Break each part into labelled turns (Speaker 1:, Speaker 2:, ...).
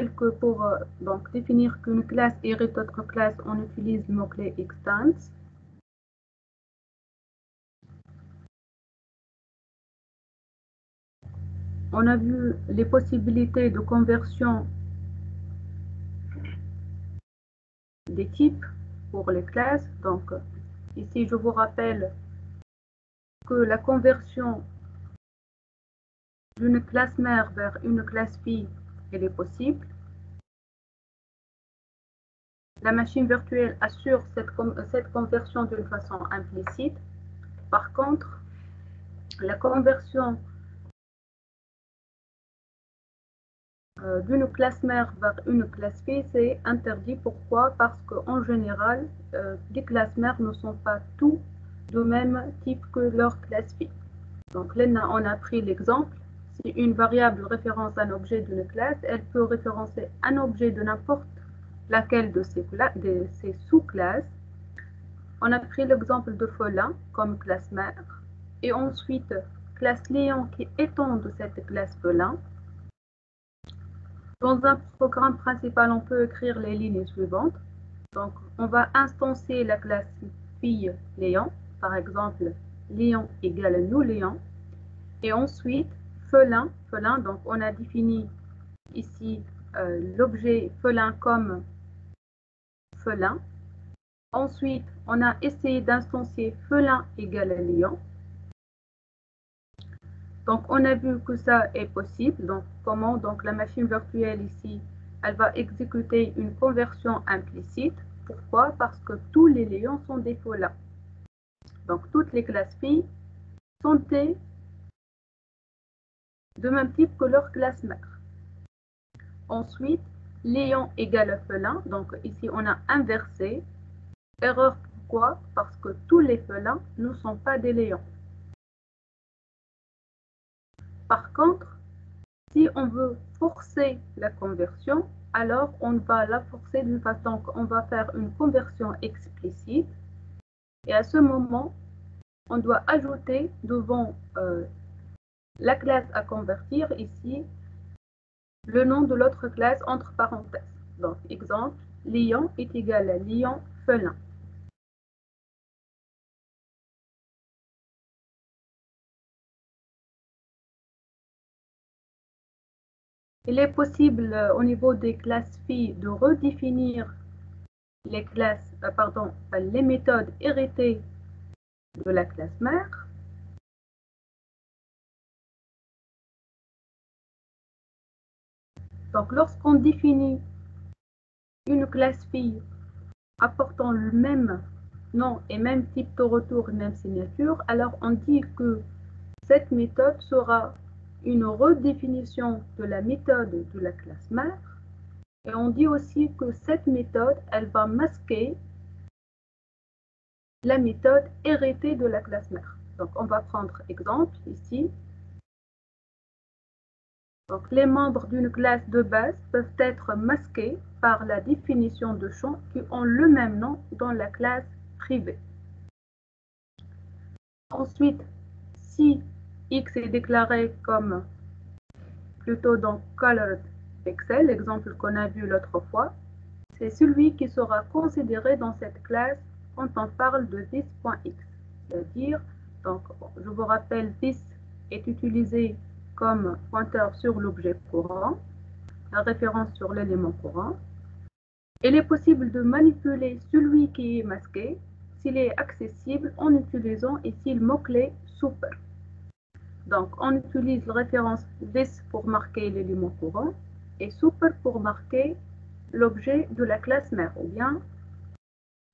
Speaker 1: rappelle que pour donc définir qu'une classe hérite d'autres classes, on utilise le mot-clé extends. On a vu les possibilités de conversion des types pour les classes. Donc ici, je vous rappelle que la conversion d'une classe mère vers une classe fille, elle est possible. La machine virtuelle assure cette conversion d'une façon implicite. Par contre, la conversion d'une classe mère vers une classe fille, c'est interdit. Pourquoi? Parce qu'en général, les classes mères ne sont pas tous de même type que leur classe fille. Donc là, on a pris l'exemple. Si une variable référence un objet d'une classe, elle peut référencer un objet de n'importe laquelle de ces sous-classes. On a pris l'exemple de Folin comme classe mère. Et ensuite, classe Léon qui étend de cette classe Folin. Dans un programme principal, on peut écrire les lignes suivantes. Donc, on va instancier la classe fille Léon. Par exemple, Léon égale nous Léon. Et ensuite, Felin. Donc on a défini ici l'objet Felin comme Felin. Ensuite, on a essayé d'instancier Felin égale Léon. Donc, on a vu que ça est possible. Donc, comment? Donc, la machine virtuelle ici, elle va exécuter une conversion implicite. Pourquoi? Parce que tous les Léons sont des Felins. Donc, toutes les classes filles sont de même type que leur classe mère. Ensuite, Léon égale Felin. Donc, ici, on a inversé. Erreur, pourquoi? Parce que tous les Felins ne sont pas des Léons. Par contre, si on veut forcer la conversion, alors on va la forcer d'une façon qu'on va faire une conversion explicite. Et à ce moment, on doit ajouter devant la classe à convertir ici le nom de l'autre classe entre parenthèses. Donc, exemple, Léon est égal à Léon Felin. Il est possible au niveau des classes filles de redéfinir les les méthodes héritées de la classe mère. Donc, lorsqu'on définit une classe fille apportant le même nom et même type de retour et même signature, alors on dit que cette méthode sera une redéfinition de la méthode de la classe mère. Et on dit aussi que cette méthode, elle va masquer la méthode héritée de la classe mère. Donc, on va prendre exemple ici. Donc, les membres d'une classe de base peuvent être masqués par la définition de champs qui ont le même nom dans la classe privée. Ensuite, si X est déclaré comme plutôt dans colored pixel, l'exemple qu'on a vu l'autre fois, c'est celui qui sera considéré dans cette classe quand on parle de this.x. C'est-à-dire, donc, je vous rappelle, this est utilisé comme pointeur sur l'objet courant, la référence sur l'élément courant. Il est possible de manipuler celui qui est masqué s'il est accessible en utilisant ici le mot-clé super. Donc, on utilise la référence this pour marquer l'élément courant et super pour marquer l'objet de la classe mère ou bien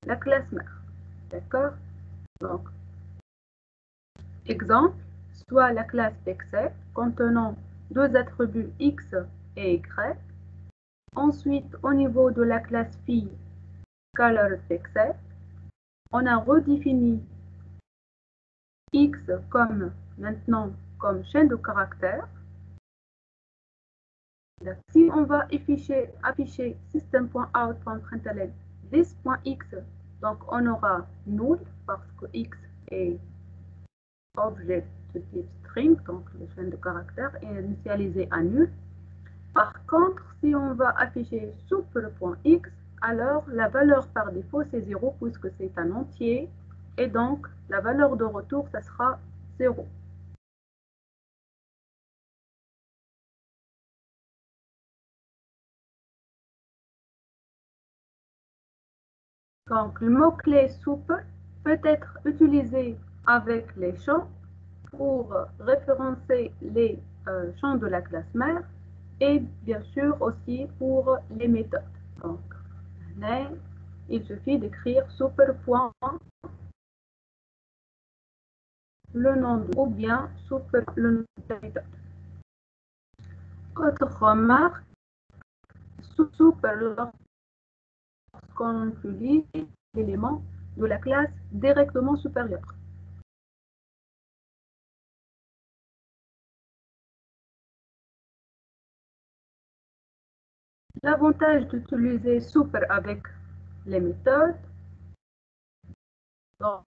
Speaker 1: la classe mère. D'accord? Donc, exemple, soit la classe pixel contenant deux attributs x et y. Ensuite, au niveau de la classe fille colored pixel, on a redéfini x comme maintenant comme chaîne de caractères. Si on va afficher system.out.println this.x, donc on aura null parce que x est objet de type string, donc la chaîne de caractères est initialisée à nul. Par contre, si on va afficher super.x, alors la valeur par défaut c'est 0 puisque c'est un entier et donc la valeur de retour ça sera 0. Donc le mot-clé super peut être utilisé avec les champs pour référencer les champs de la classe mère et bien sûr aussi pour les méthodes. Donc, là, il suffit d'écrire super point le nom ou bien super le nom de la méthode. Autre remarque, super lorsqu'on utilise l'élément de la classe directement supérieure. L'avantage d'utiliser super avec les méthodes, donc,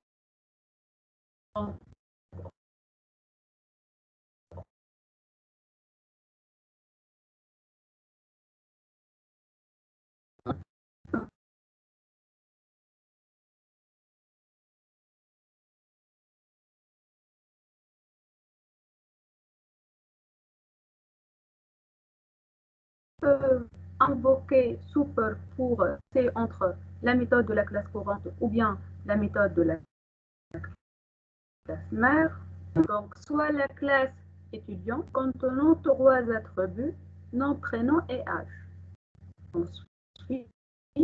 Speaker 1: peut invoquer super pour c'est entre la méthode de la classe courante ou bien la méthode de la classe mère. Donc, soit la classe étudiant contenant trois attributs, nom, prénom et âge. Ensuite,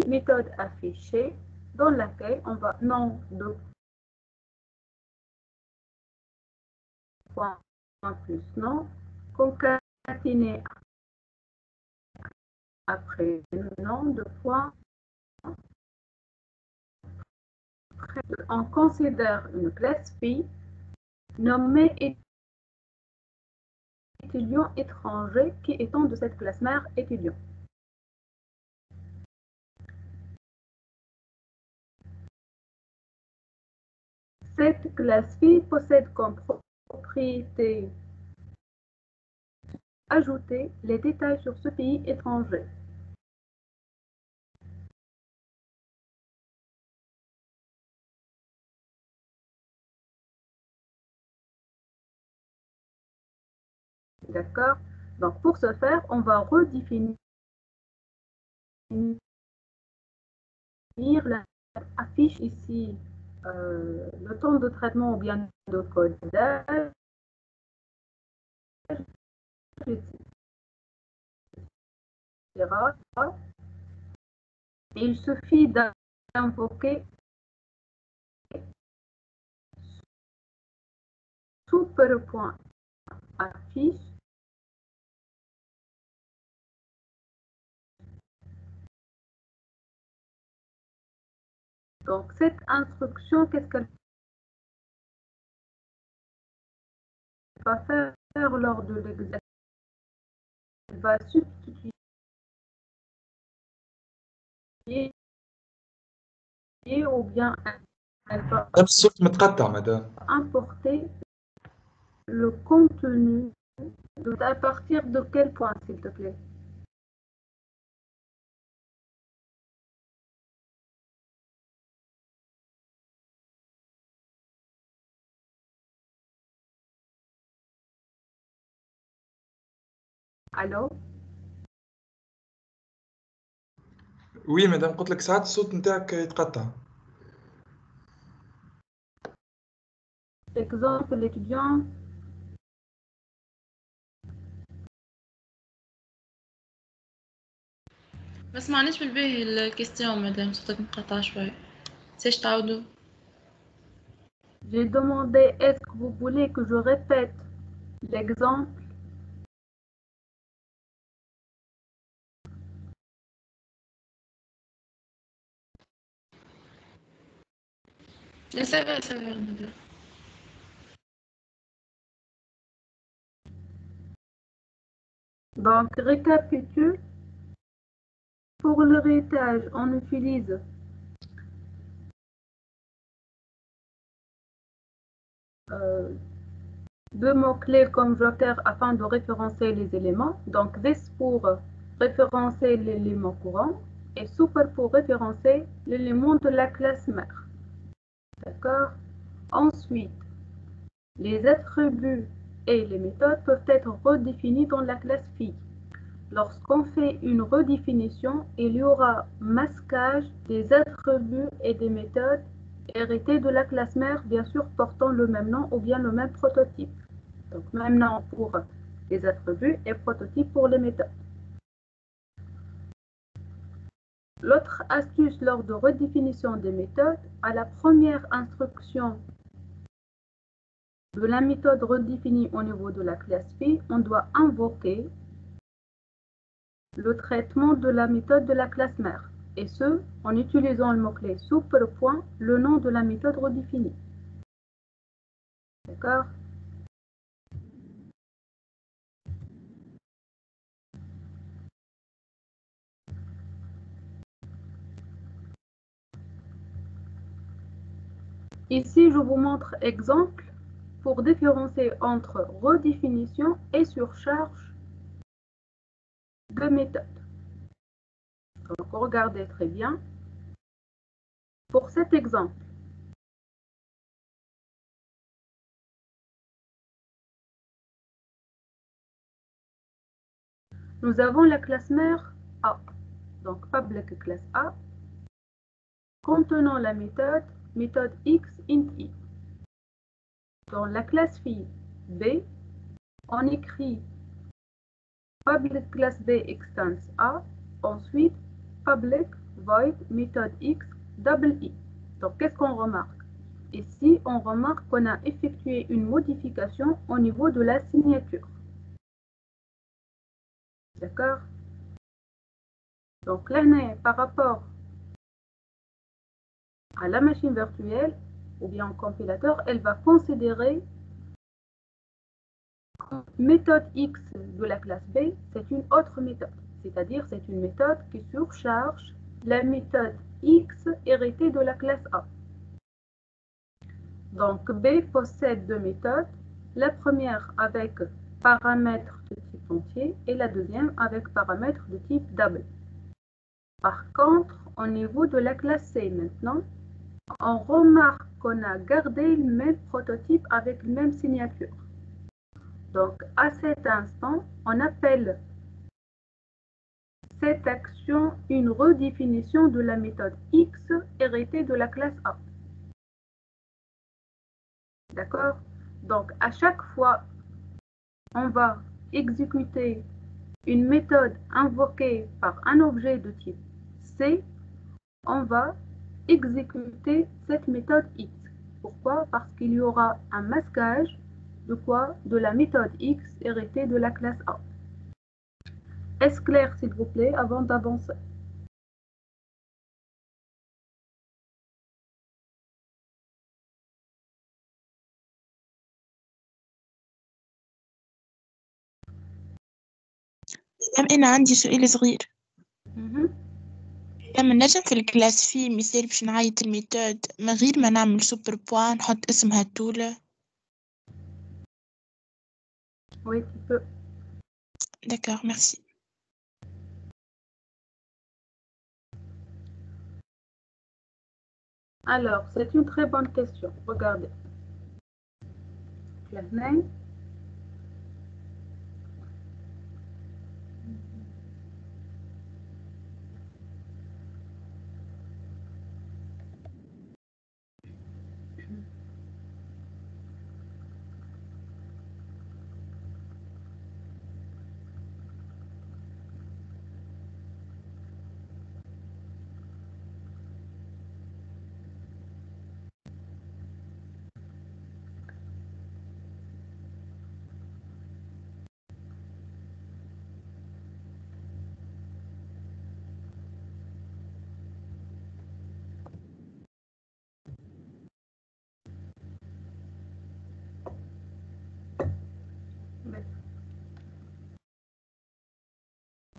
Speaker 1: méthode affichée dans laquelle on va nom de point plus nom, concaténer après nom de point. On considère une classe phi nommée étudiant étranger qui étant de cette classe mère étudiant. Cette classe phi possède comme propriété ajouter les détails sur ce pays étranger. D'accord? Donc pour ce faire, on va redéfinir la affiche ici le temps de traitement ou bien de codage, etc. Il suffit d'invoquer super.affiche. Donc cette instruction, qu'est-ce qu'elle va faire lors de l'exercice? Elle va substituer ou bien elle va
Speaker 2: الصوت متقطع مدام.
Speaker 1: importer le contenu à partir de quel point, s'il te plaît? Allô?
Speaker 2: وي مدام، قلت لك ساعات الصوت نتاعك يتقطع.
Speaker 1: Exemple, l'étudiant
Speaker 3: ما سمعنيش بالباهي الكيستيون مدام، صوتك مقطع شوي. ساش تعاودوا؟
Speaker 1: j'ai demandé est-ce que vous voulez que je répète l'exemple?
Speaker 3: لا سافر مدام.
Speaker 1: Donc, récapitule. Pour l'héritage, on utilise deux mots-clés conjoncteurs afin de référencer les éléments. Donc, this pour référencer l'élément courant et super pour référencer l'élément de la classe mère. D'accord? Ensuite, les attributs et les méthodes peuvent être redéfinis dans la classe fille. Lorsqu'on fait une redéfinition, il y aura masquage des attributs et des méthodes hérités de la classe mère, bien sûr portant le même nom ou bien le même prototype. Donc, même nom pour les attributs et prototype pour les méthodes. L'autre astuce lors de redéfinition des méthodes, à la première instruction de la méthode redéfinie au niveau de la classe phi, on doit invoquer le traitement de la méthode de la classe mère, et ce, en utilisant le mot-clé super point, le nom de la méthode redéfinie. D'accord? Ici, je vous montre exemple pour différencier entre redéfinition et surcharge de méthode. Donc, regardez très bien. Pour cet exemple, nous avons la classe mère A, donc public classe A, contenant la méthode x int i. Dans la classe fille B, on écrit public class B extends A, ensuite public void méthode x double i. Donc qu'est-ce qu'on remarque? Ici, on remarque qu'on a effectué une modification au niveau de la signature. D'accord? Donc là, par rapport à la machine virtuelle ou bien au compilateur, elle va considérer méthode x de la classe B, c'est une autre méthode. C'est-à-dire, c'est une méthode qui surcharge la méthode x héritée de la classe A. Donc, B possède deux méthodes. La première avec paramètres de type entier et la deuxième avec paramètres de type double. Par contre, au niveau de la classe C maintenant, on remarque qu'on a gardé le même prototype avec la même signature. Donc, à cet instant, on appelle cette action une redéfinition de la méthode X héritée de la classe A. D'accord? Donc, à chaque fois, on va exécuter une méthode invoquée par un objet de type C, on va exécuter cette méthode X. Pourquoi? Parce qu'il y aura un masquage de quoi? De la méthode X héritée de la classe A. Est-ce clair, s'il vous plaît, avant d'avancer?
Speaker 4: أنا عندي سؤال صغير.
Speaker 1: Mhm.
Speaker 4: لما نجم في الكلاس في مثال باش نعيط الميثود من غير ما نعمل سوبر بوان نحط اسمها تولة.
Speaker 1: Oui, tu peux.
Speaker 4: D'accord, merci.
Speaker 1: Alors, c'est une très bonne question. Regardez. Classe name.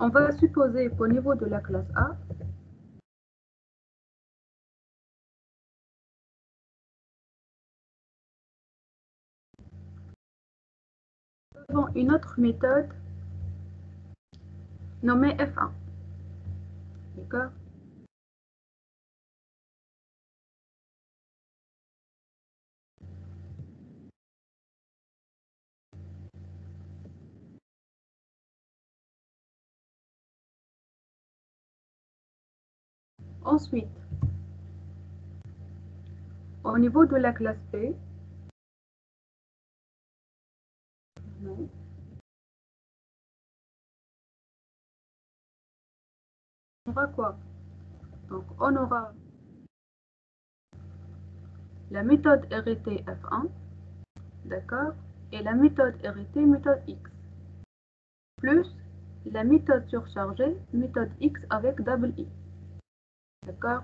Speaker 1: On va supposer qu'au niveau de la classe A, une autre méthode nommée F1. D'accord? Ensuite, au niveau de la classe B, on aura quoi? Donc, on aura la méthode héritée F1, d'accord? Et la méthode héritée méthode X, plus la méthode surchargée méthode X avec double I. D'accord?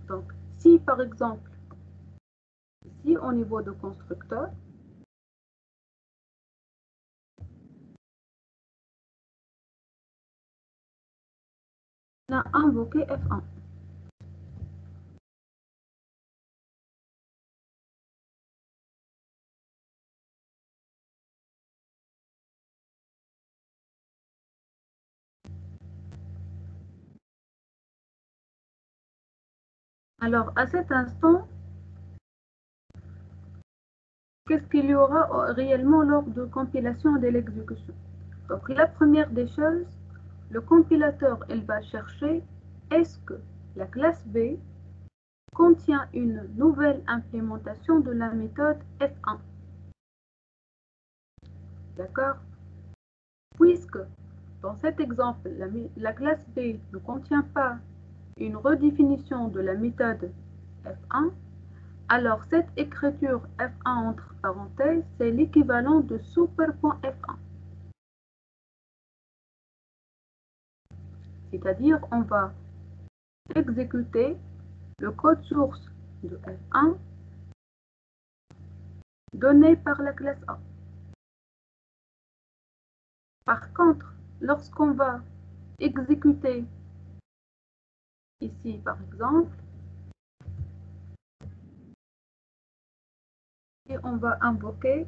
Speaker 1: Donc, si par exemple, ici au niveau de constructeur, on a invoqué F1. Alors, à cet instant, qu'est-ce qu'il y aura réellement lors de compilation de l'exécution? Donc, la première des choses, le compilateur, il va chercher est-ce que la classe B contient une nouvelle implémentation de la méthode F1. D'accord? Puisque dans cet exemple, la classe B ne contient pas une redéfinition de la méthode F1, alors cette écriture F1 entre parenthèses, c'est l'équivalent de super.F1. C'est-à-dire, on va exécuter le code source de F1 donné par la classe A. Par contre, lorsqu'on va exécuter ici, par exemple, et on va invoquer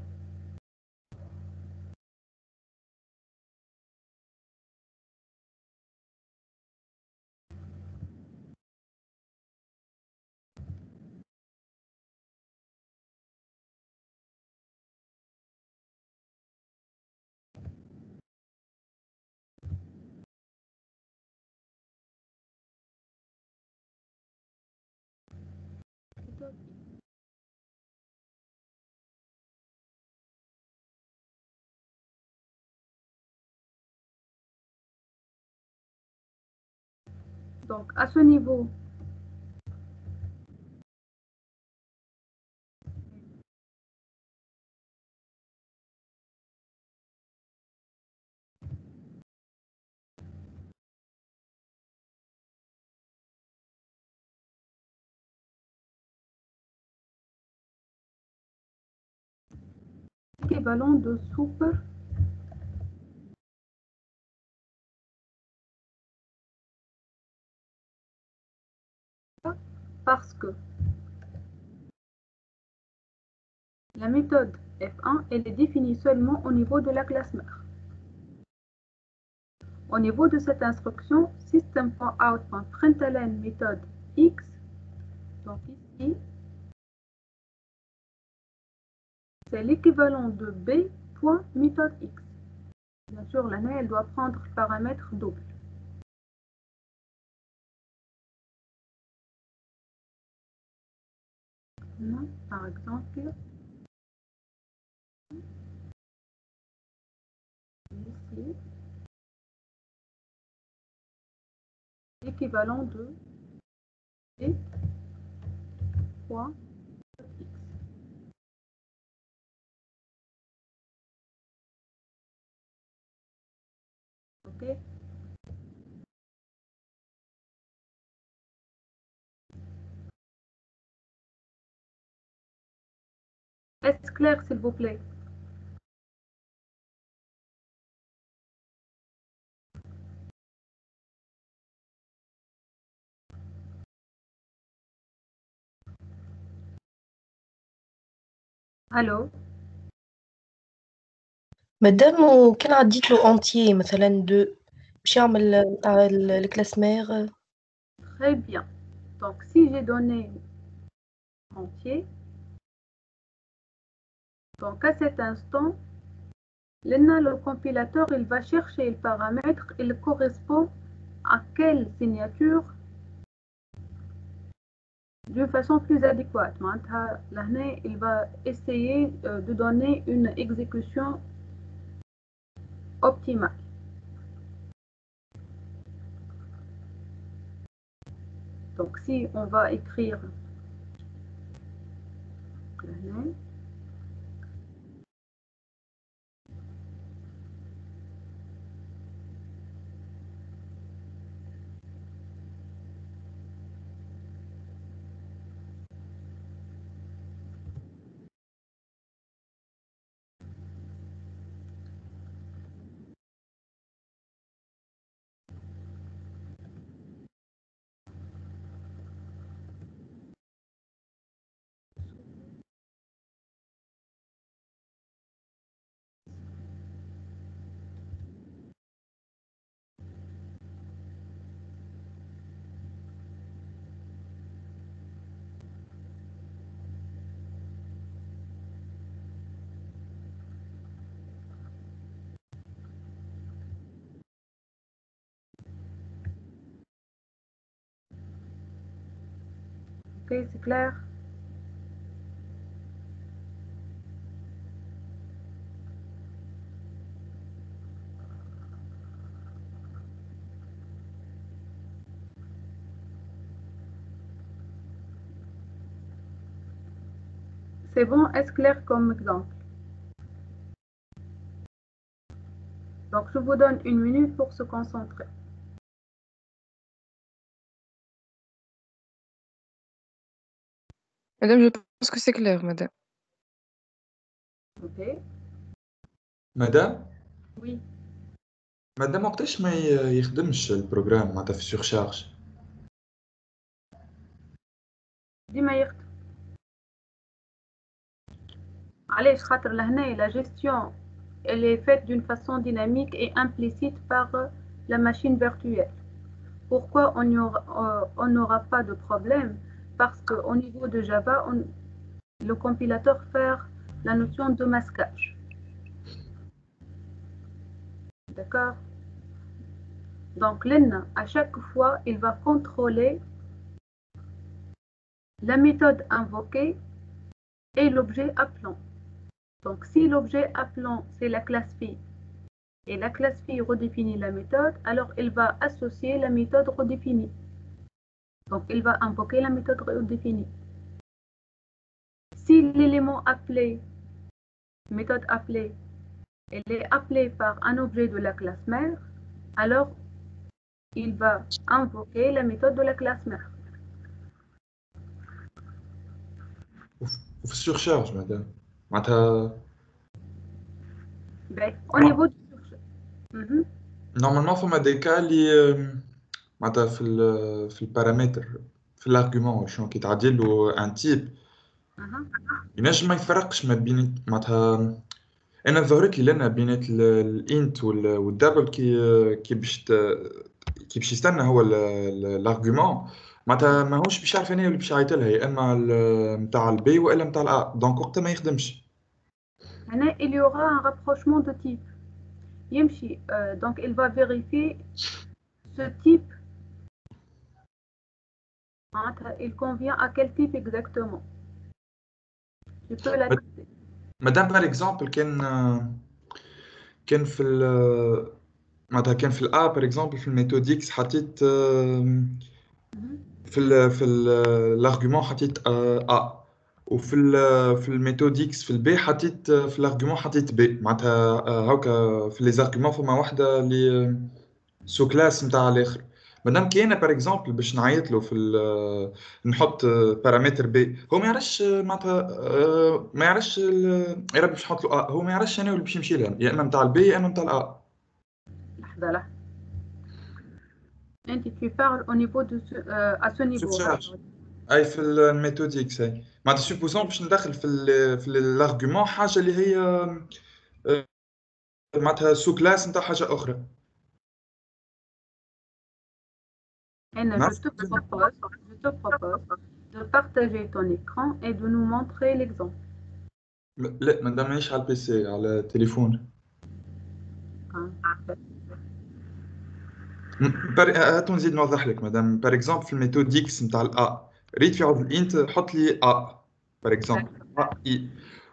Speaker 1: donc à ce niveau, équivalent de super parce que la méthode F1 elle est définie seulement au niveau de la classe mère. Au niveau de cette instruction, system.out.println méthode X, donc ici, c'est l'équivalent de b.méthode X. Bien sûr, l'année, elle doit prendre le paramètre double. Par exemple, ici, l'équivalent de b.x. Ok? Est-ce clair, s'il vous plaît? Allô?
Speaker 5: مادام وكان عديت له entier مثلا 2 باش يعمل نتاع الكلاس مير.
Speaker 1: Très bien. Donc, si j'ai donné entier, donc à cet instant, le compilateur il va chercher le paramètre, il correspond à quelle signature d'une façon plus adéquate. Il va essayer de donner une exécution optimale. Donc si on va écrire ok, c'est clair. C'est bon, est-ce clair comme exemple? Donc, je vous donne une minute pour se concentrer.
Speaker 6: Madame, je pense que c'est clair, madame.
Speaker 1: Ok,
Speaker 2: مدام
Speaker 1: oui.
Speaker 2: مدام وقتاش ما يخدمش البروجرام معناتها في سورشارج؟
Speaker 1: ديما يخدم. علاش؟ خاطر لهنا la gestion elle est faite d'une façon dynamique et implicite par la machine virtuelle. Pourquoi on n'aura pas de problème? Parce qu'au niveau de Java, le compilateur fait la notion de masquage. D'accord? Donc, à chaque fois, il va contrôler la méthode invoquée et l'objet appelant. Donc, si l'objet appelant, c'est la classe phi, et la classe phi redéfinit la méthode, alors il va associer la méthode redéfinie. Donc, il va invoquer la méthode redéfinie. Si l'élément appelé, méthode appelée, elle est appelée par un objet de la classe mère, alors il va invoquer la méthode de la classe mère.
Speaker 2: وفي السورشارج مدام معناتها
Speaker 1: Au niveau du
Speaker 2: نورمالمون فما دي كا اللي معناتها في البارامتر في الارغيومون شنو كي تعدل له ان تيب ينجم ما يفرقش ما بين معناتها انا ظهرت لي لنا بينات الانت والدبل كي باش يستنى هو الارغيومون معناتها ماهوش باش يعرف انا اللي باش يعيط لها يا اما نتاع البي والا نتاع الأ دونك وقتها ما يخدمش.
Speaker 1: هنا il y aura un rapprochement de type. يمشي donc il va vérifier ce type. Il convient à quel type exactement? Je peux la tester.
Speaker 2: مادام par exemple كان في معناتها كان في الأ par exemple في الميثود إكس حطيت في الارغيومون حطيت أ وفي الميثود إكس في البي حطيت في الارغيومون حطيت بي معناتها هاكا في لي زارغيومون فما واحدة اللي سو كلاس نتاع الآخر. مادام كي أنا par exemple باش نعيط له في نحط بارامتر بي هو ما يعرفش معناتها ما يعرفش يا ربي باش نحط له أ هو ما يعرفش أنا اللي باش يمشي لها يا إما نتاع البي يا إما نتاع الأ.
Speaker 1: لحظة. أنت tu parles au niveau de à ce niveau.
Speaker 2: أي في الميثود إكس أي معناتها سوبوزون باش ندخل في الارغيومون حاجة اللي هي معناتها سو كلاس نتاع حاجة أخرى.
Speaker 1: Anna,
Speaker 2: نعم.
Speaker 1: je te propose de partager ton écran et de nous montrer l'exemple.
Speaker 2: لا ما دامنيش على البي سي، على التليفون.
Speaker 1: Ah,
Speaker 2: هاتو نزيد نوضح لك مدام. بار اكزومبل في الميثود اكس نتاع الا، ريت في عوض الانت حط لي ا بار اكزومبل ا اي،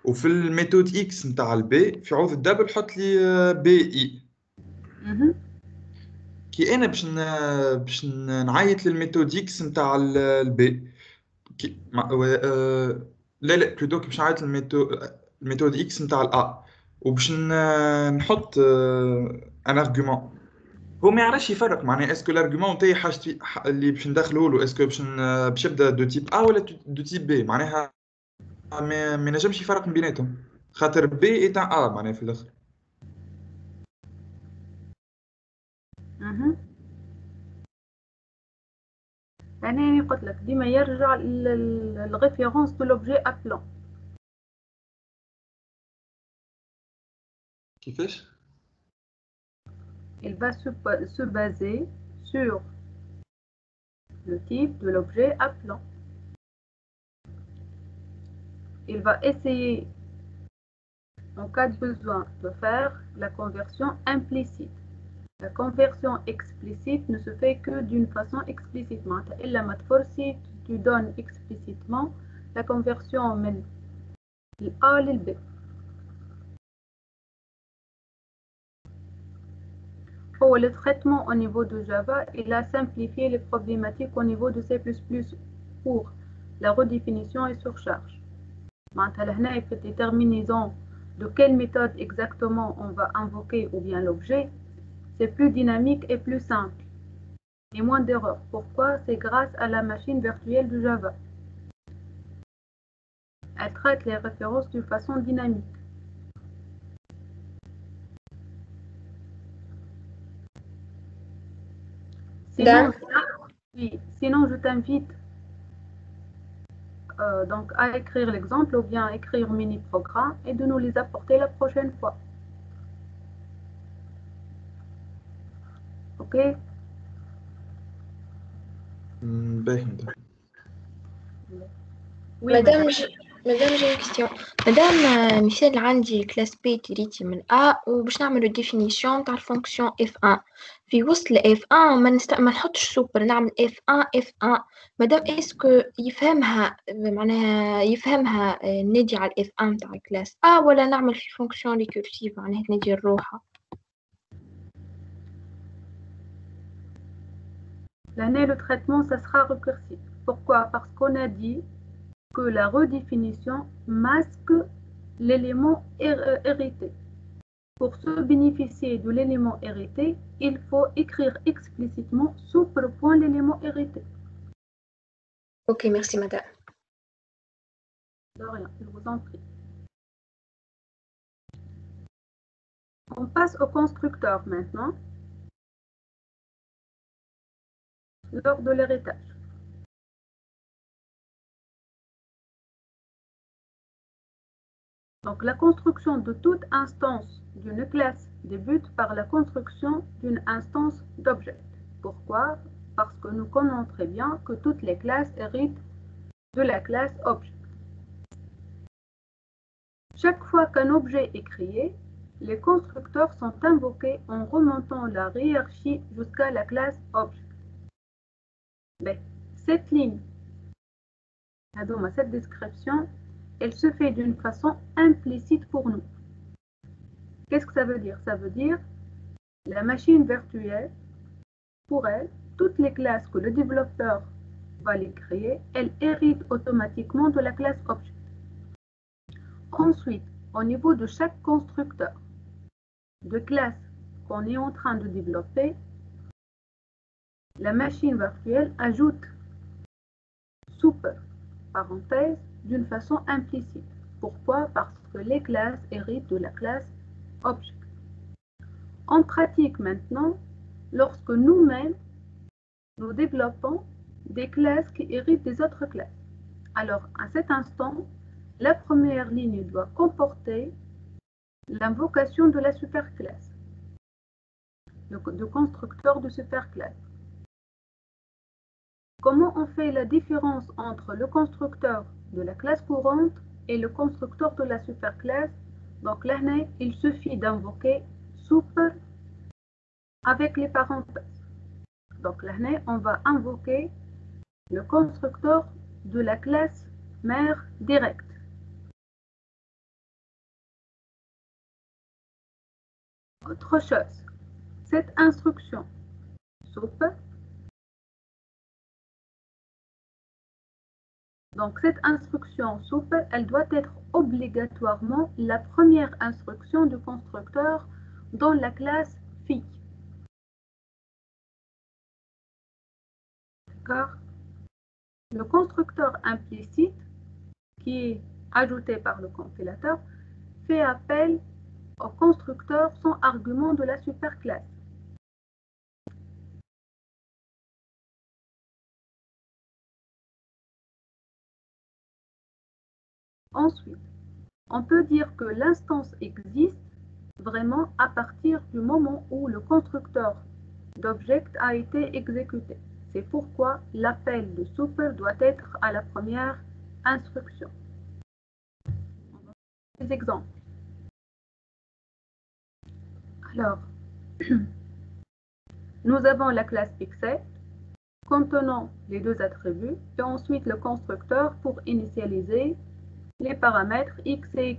Speaker 2: وفي الميثود اكس نتاع البي في عوض الدبل حط لي بي اي.
Speaker 1: mhm.
Speaker 2: كي انا باش نعيط للميثود اكس نتاع البي، كي لا لا بلوتو كي باش نعيط الميثود اكس نتاع الا، وباش نحط ان ارغيومون، هو ما يعرفش يفرق معناها اسكو الارغيومون تاعي حاجتي اللي باش ندخله له اسكو باش يبدا دو تيب ا ولا دو تيب بي، معناها ما ينجمش يفرق من بيناتهم، خاطر بي اي تاع ا معناها في الاخر.
Speaker 1: Mhm. يعني قلت لك ديما يرجع الريفيرونس de l'objet appelant.
Speaker 2: كيفاش؟
Speaker 1: Il va se baser sur le type de l'objet appelant. Il va essayer, en cas de besoin, de faire la conversion implicite. La conversion explicite ne se fait que d'une façon explicite. إلا ما تفرسي tu donnes explicitement la conversion من A لل B. Pour le traitement au niveau de Java, il a simplifié les problématiques au niveau de C++ pour la redéfinition et surcharge. معناتها لهنا في déterminaison de quelle méthode exactement on va invoquer ou bien l'objet, c'est plus dynamique et plus simple et moins d'erreurs. Pourquoi? C'est grâce à la machine virtuelle de Java. Elle traite les références d'une façon dynamique. Sinon, oui, sinon je t'invite donc à écrire l'exemple ou bien à écrire mini-programme et de nous les apporter la prochaine fois. Ok?
Speaker 2: باهي مدام.
Speaker 1: Oui,
Speaker 5: مدام j'ai une question. مدام مثال عندي كلاس بي تريتي من A وباش نعمل definition تاع الفونكسيون F1 في وسط ال F1 ما نحطش سوبر، نعمل F1 F1. مدام اسكو يفهمها معناها يفهمها نادي على ال F1 تاع الكلاس A ولا نعمل في فونكسيون ريكورسيف معناها تنادي الروحة؟
Speaker 1: L'année, le traitement, ça sera récursif. Pourquoi? Parce qu'on a dit que la redéfinition masque l'élément hérité. Pour se bénéficier de l'élément hérité, il faut écrire explicitement sous le point l'élément hérité.
Speaker 5: Ok, merci madame.
Speaker 1: De rien, je vous en prie. On passe au constructeur maintenant, lors de l'héritage. Donc la construction de toute instance d'une classe débute par la construction d'une instance d'objet. Pourquoi? Parce que nous connaissons très bien que toutes les classes héritent de la classe objet. Chaque fois qu'un objet est créé, les constructeurs sont invoqués en remontant la hiérarchie jusqu'à la classe objet. Mais cette ligne, cette description, elle se fait d'une façon implicite pour nous. Qu'est-ce que ça veut dire? Ça veut dire la machine virtuelle, pour elle, toutes les classes que le développeur va les créer, elles héritent automatiquement de la classe objet. Ensuite, au niveau de chaque constructeur de classe qu'on est en train de développer, la machine virtuelle ajoute super parenthèse d'une façon implicite. Pourquoi? Parce que les classes héritent de la classe objet. En pratique maintenant, lorsque nous-mêmes nous développons des classes qui héritent des autres classes. Alors, à cet instant, la première ligne doit comporter l'invocation de la superclasse, du constructeur de superclasse. Comment on fait la différence entre le constructeur de la classe courante et le constructeur de la superclasse? Donc là, il suffit d'invoquer super avec les parenthèses. Donc là, on va invoquer le constructeur de la classe mère directe. Autre chose, cette instruction super, donc cette instruction super, elle doit être obligatoirement la première instruction du constructeur dans la classe fille. Car le constructeur implicite qui est ajouté par le compilateur fait appel au constructeur sans argument de la superclasse. Ensuite, on peut dire que l'instance existe vraiment à partir du moment où le constructeur d'object a été exécuté. C'est pourquoi l'appel de super doit être à la première instruction. Des exemples. Alors, nous avons la classe pixel contenant les deux attributs et ensuite le constructeur pour initialiser les paramètres x et y.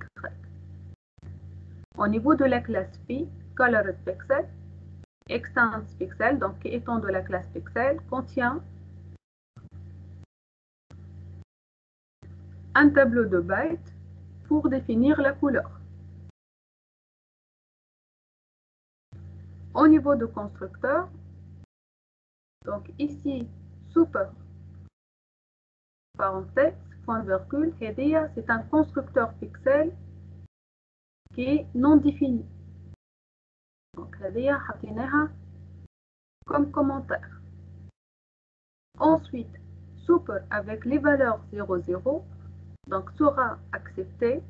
Speaker 1: Au niveau de la classe phi, colored pixel, extends pixel, donc qui étant de la classe pixel, contient un tableau de bytes pour définir la couleur. Au niveau de constructeur, donc ici, super, parenthèse, point virgule, hedia, c'est un constructeur pixel qui est non défini. Donc, hedia, حطيناها comme commentaire. Ensuite, super avec les valeurs 0, 0, donc sera accepté.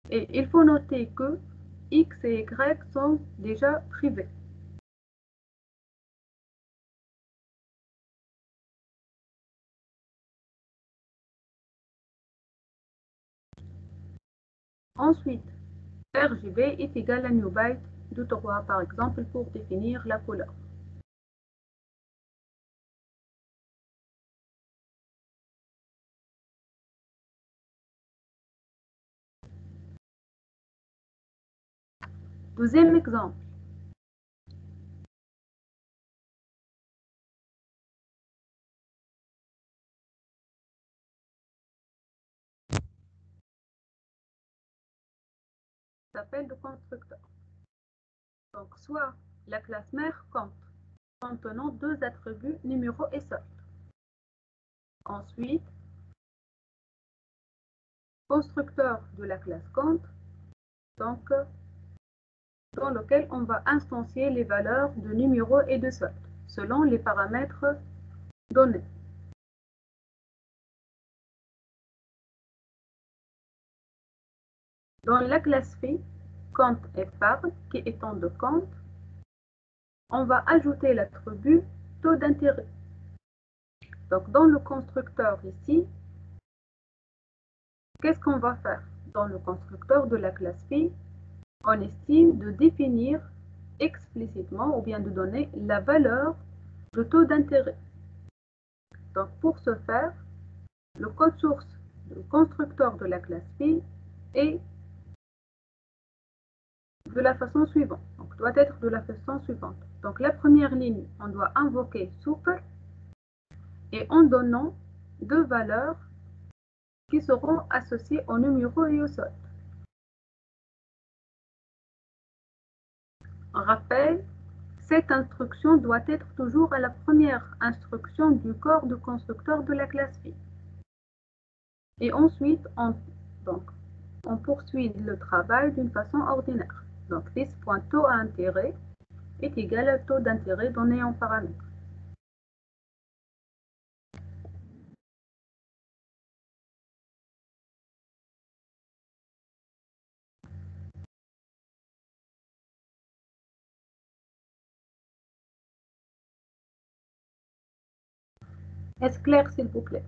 Speaker 1: Et il faut noter que x et y sont déjà privés. Ensuite, RGB est égal à new byte de 3, par exemple, pour définir la couleur. Deuxième exemple. S'appelle le constructeur. Donc, soit la classe mère compte, contenant deux attributs numéro et solde. Ensuite, constructeur de la classe compte, donc dans lequel on va instancier les valeurs de numéro et de solde, selon les paramètres donnés. Dans la classe phi, compte épargne, qui étant de compte, on va ajouter l'attribut taux d'intérêt. Donc dans le constructeur ici, qu'est-ce qu'on va faire? Dans le constructeur de la classe phi, on estime de définir explicitement ou bien de donner la valeur de taux d'intérêt. Donc pour ce faire, le code source du constructeur de la classe phi est de la façon suivante. Donc doit être de la façon suivante. Donc la première ligne, on doit invoquer super et en donnant deux valeurs qui seront associées au numéro et au solde. Rappel, cette instruction doit être toujours à la première instruction du corps du constructeur de la classe phi. Et ensuite, on poursuit le travail d'une façon ordinaire. Donc, this.taux d'intérêt est égal au taux d'intérêt donné en paramètre. Est-ce clair, s'il vous plaît?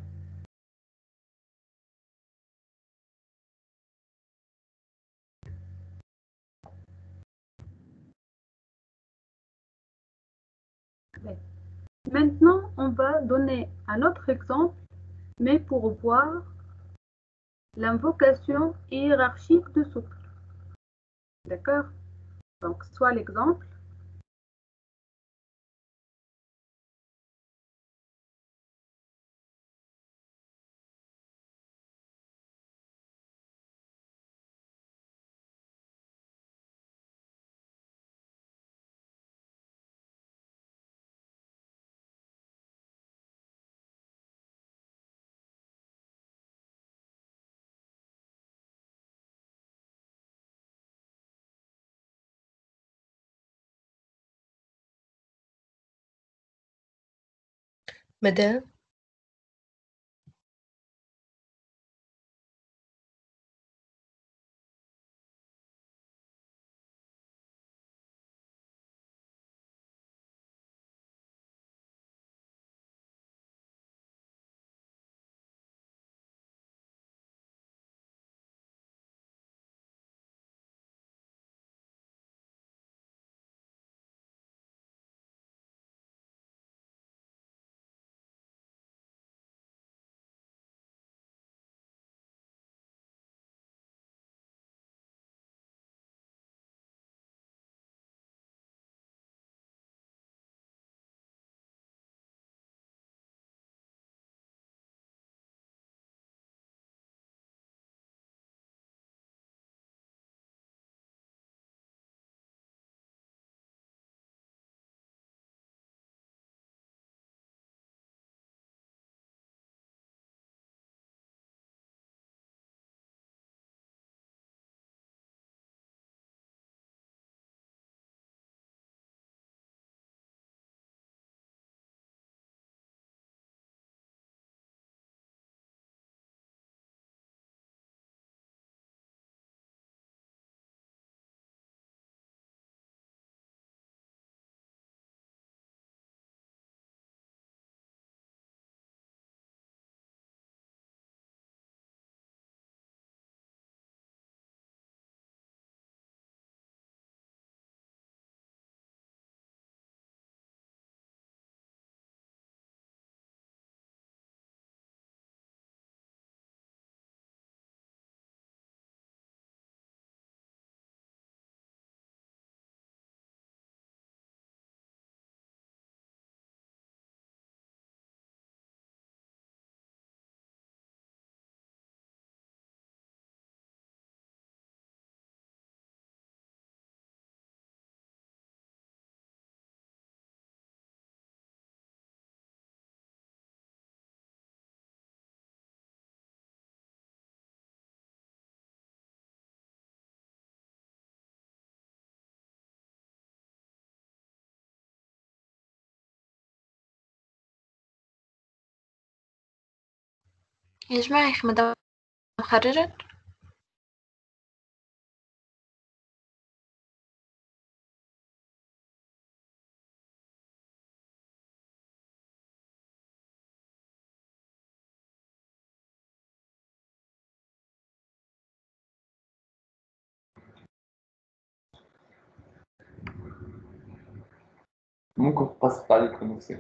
Speaker 1: Maintenant, on va donner un autre exemple, mais pour voir l'invocation hiérarchique de souple. D'accord? Donc, soit l'exemple.
Speaker 7: Madame,
Speaker 5: يا جماعة يا أخي مدام خرجت.
Speaker 8: ممكن تقص عليكم نفسي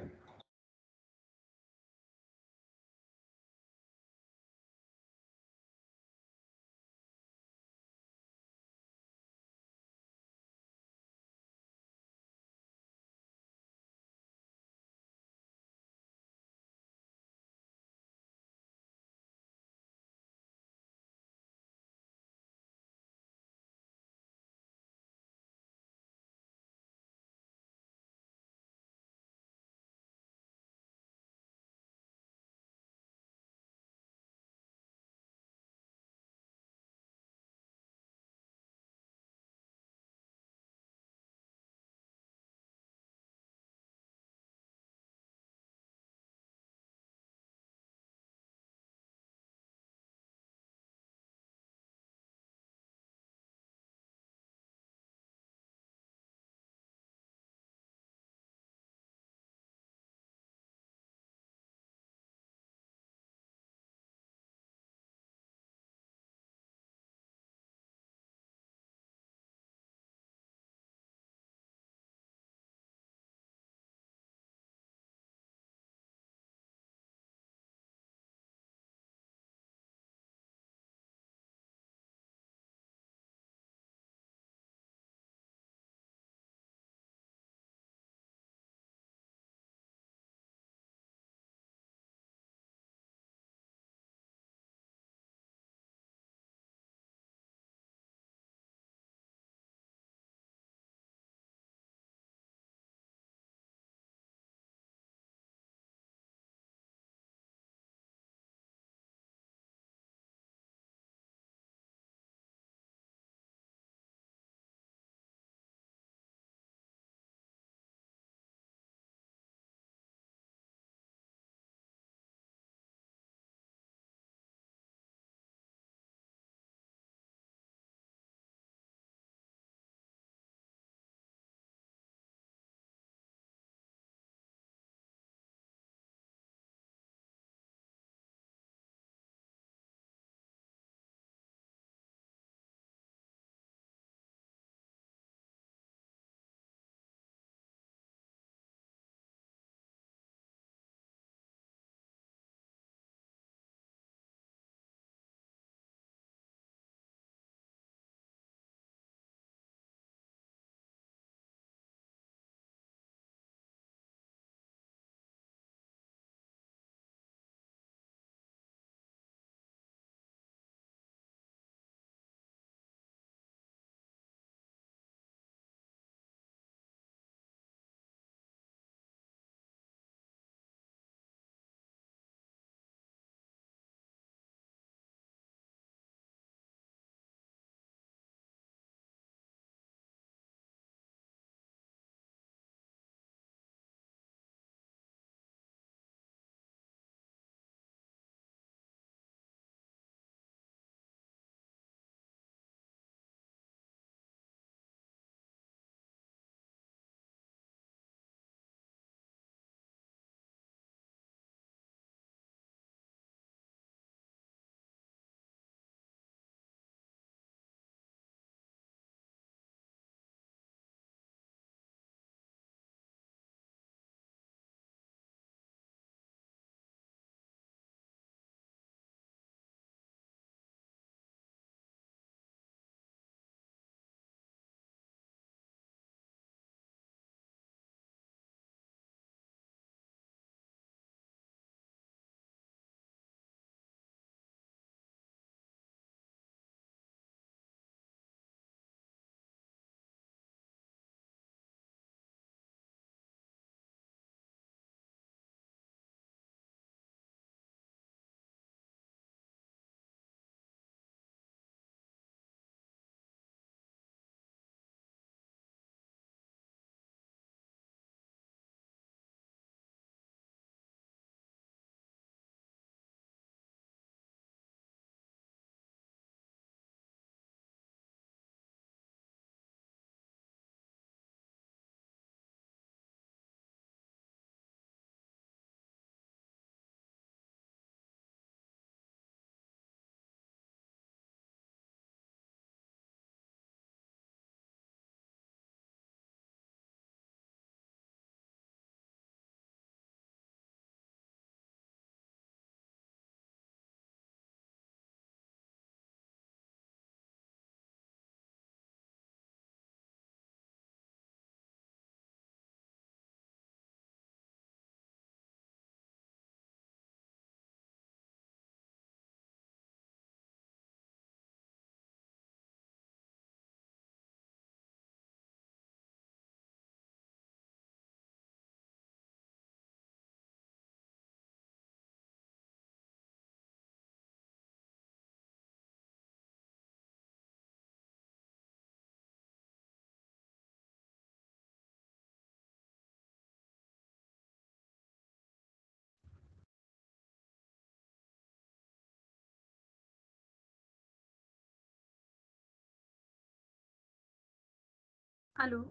Speaker 1: Allô?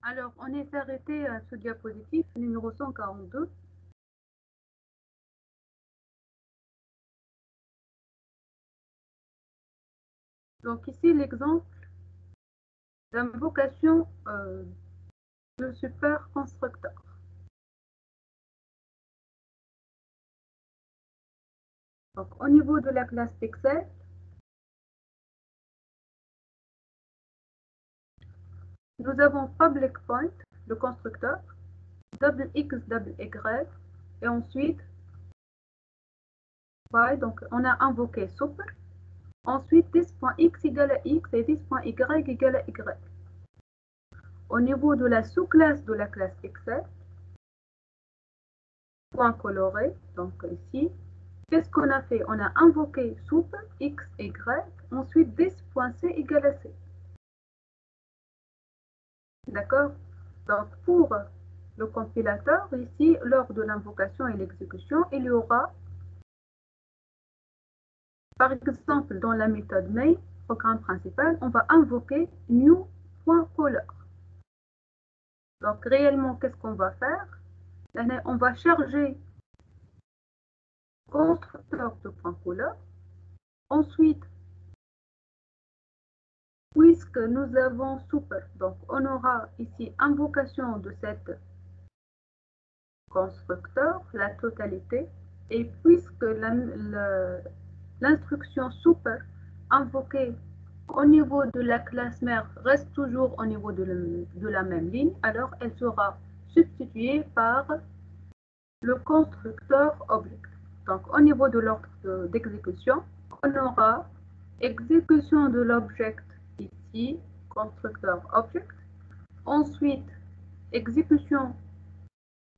Speaker 1: Alors, on est arrêté à ce diapositive numéro 142. Donc ici, l'exemple d'invocation de super constructeur. Donc, au niveau de la classe Pixel, nous avons public point, le constructeur, double x, double y, et ensuite, donc on a invoqué super. Ensuite, this.x égale à x et this.y égale à y. Au niveau de la sous-classe de la classe Pixel, point coloré, donc ici, qu'est-ce qu'on a fait? On a invoqué super, x, y, ensuite this.c égale à c. D'accord? Donc, pour le compilateur, ici, lors de l'invocation et l'exécution, il y aura, par exemple, dans la méthode main, programme principal, on va invoquer new.color. Donc, réellement, qu'est-ce qu'on va faire? On va charger constructeur de .color. Ensuite, puisque nous avons super, donc on aura ici invocation de cette constructeur, la totalité, et puisque l'instruction super invoquée au niveau de la classe mère reste toujours au niveau de la même ligne, alors elle sera substituée par le constructeur object. Donc au niveau de l'ordre d'exécution, on aura exécution de l'object ici, constructeur object, ensuite exécution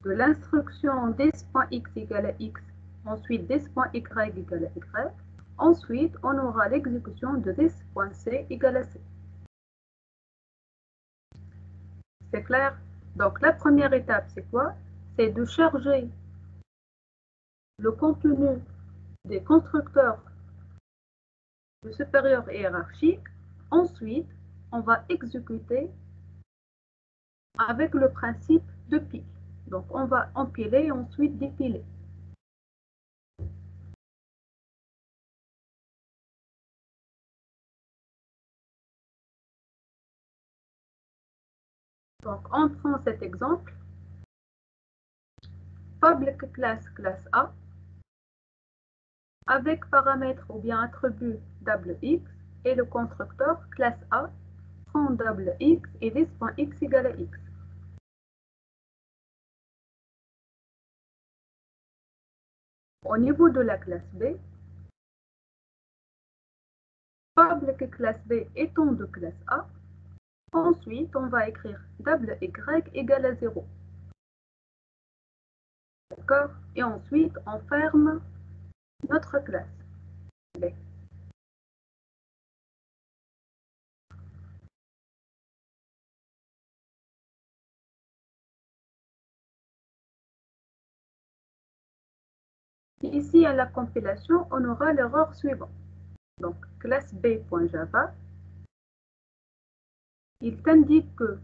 Speaker 1: de l'instruction this.x égale à x, ensuite this.y égale à y, ensuite on aura l'exécution de this.c égale à c. C'est clair? Donc la première étape, c'est quoi? C'est de charger le contenu des constructeurs de supérieur hiérarchique. Ensuite, on va exécuter avec le principe de pile. Donc, on va empiler et ensuite dépiler. Donc, on prend cet exemple. Public class classe A avec paramètre ou bien attribut double x et le constructeur classe A prend double x et this.x égale à x. Au niveau de la classe B, public classe B étant de classe A, ensuite on va écrire double y égale à 0. D'accord? Et ensuite on ferme notre classe B. Ici, à la compilation, on aura l'erreur suivante. Donc, classe B.java, il t'indique que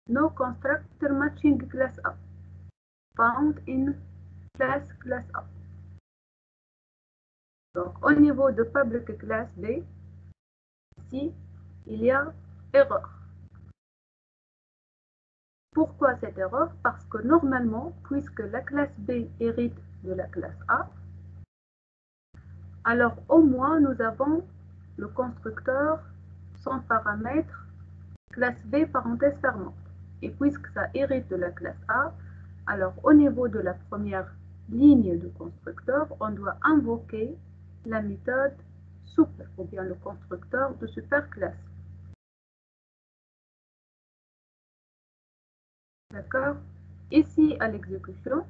Speaker 1: no constructor matching class A, found in class A. Donc, au niveau de public class B, ici, il y a erreur. Pourquoi cette erreur? Parce que normalement, puisque la classe B hérite de la classe A, alors au moins nous avons le constructeur sans paramètre classe B parenthèse fermante. Et puisque ça hérite de la classe A, alors au niveau de la première ligne de constructeur, on doit invoquer la méthode super, ou bien le constructeur de superclasse. D'accord? Ici, à l'exécution,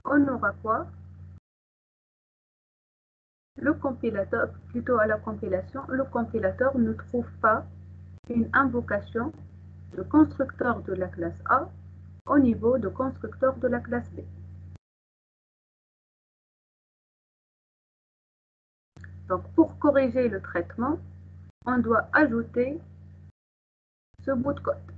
Speaker 1: on aura quoi? Le compilateur, plutôt à la compilation, le compilateur ne trouve pas une invocation de constructeur de la classe A au niveau de constructeur de la classe B. Donc, pour corriger le traitement, on doit ajouter ce bout de code.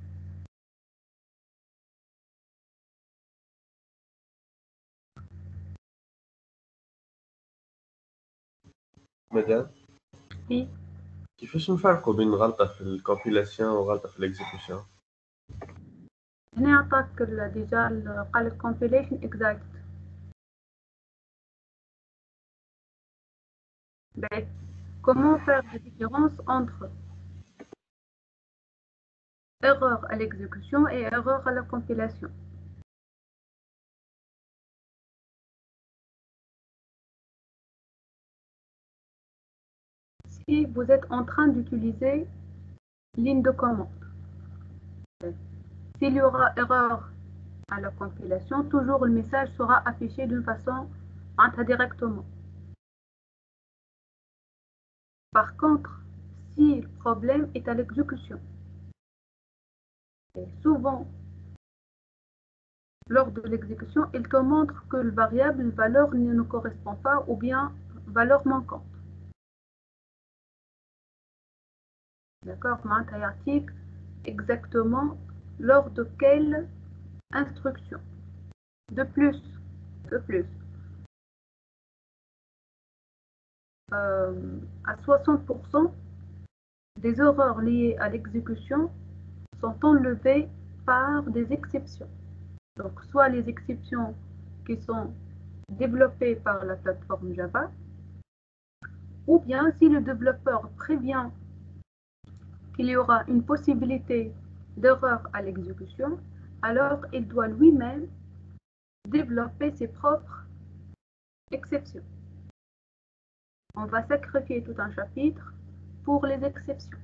Speaker 7: مدام
Speaker 1: Oui.
Speaker 7: كيفاش نفرقوا بين غلطة في الكومبيلاسيون وغلطة في الاكزيكيوشن؟
Speaker 1: هنا عطاك ديجا قال compilation exact. Comment faire la différence entre erreur à l'exécution et erreur à la compilation? Si vous êtes en train d'utiliser ligne de commande, s'il y aura erreur à la compilation, toujours le message sera affiché d'une façon directement. Par contre, si le problème est à l'exécution, souvent, lors de l'exécution, il te montre que le variable, la valeur ne correspond pas ou bien valeur manquante. D'accord, article exactement lors de quelle instruction. De plus, à 60% des erreurs liées à l'exécution sont enlevées par des exceptions. Donc, soit les exceptions qui sont développées par la plateforme Java, ou bien si le développeur prévient qu'il y aura une possibilité d'erreur à l'exécution, alors il doit lui-même développer ses propres exceptions. On va sacrifier tout un chapitre pour les exceptions.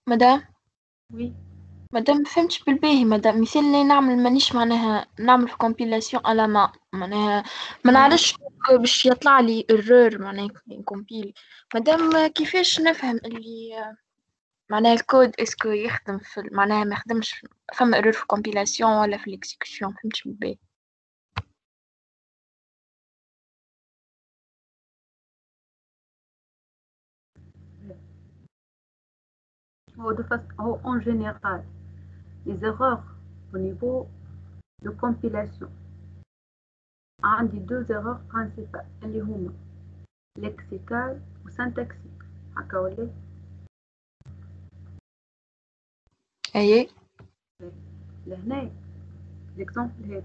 Speaker 5: مدام
Speaker 1: Oui.
Speaker 5: مادام مفهمتش بالباهي مادام مثال اللي نعمل مانيش معناها نعمل في كومبيلاسيون على معناها ما نعرفش باش يطلع لي ايرور معناها كومبيل مادام كيفاش نفهم اللي معناها الكود اسكو يخدم في معناها ما يخدمش فما ايرور في كومبيلاسيون ولا في الاكسيكيوشن فهمتش بالباهي
Speaker 1: En général, les erreurs au niveau de compilation. Un des deux erreurs principales, اللي هما lexical ou syntaxique. هكا ولا؟
Speaker 5: ايه
Speaker 1: لهنا l'exemple هذا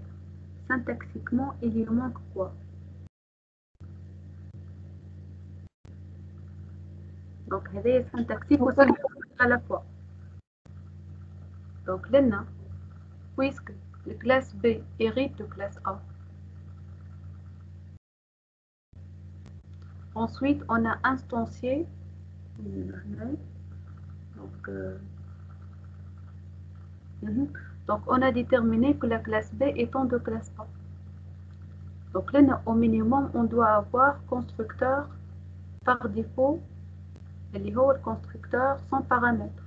Speaker 1: syntaxiquement il y manque quoi? Donc هذا syntaxique ou syntaxique à la fois. Donc là, puisque la classe B hérite de classe A. Ensuite, on a instancié. Donc, on a déterminé que la classe B étant de classe A. Donc là, au minimum, on doit avoir constructeur par défaut, et le constructeur sans paramètres.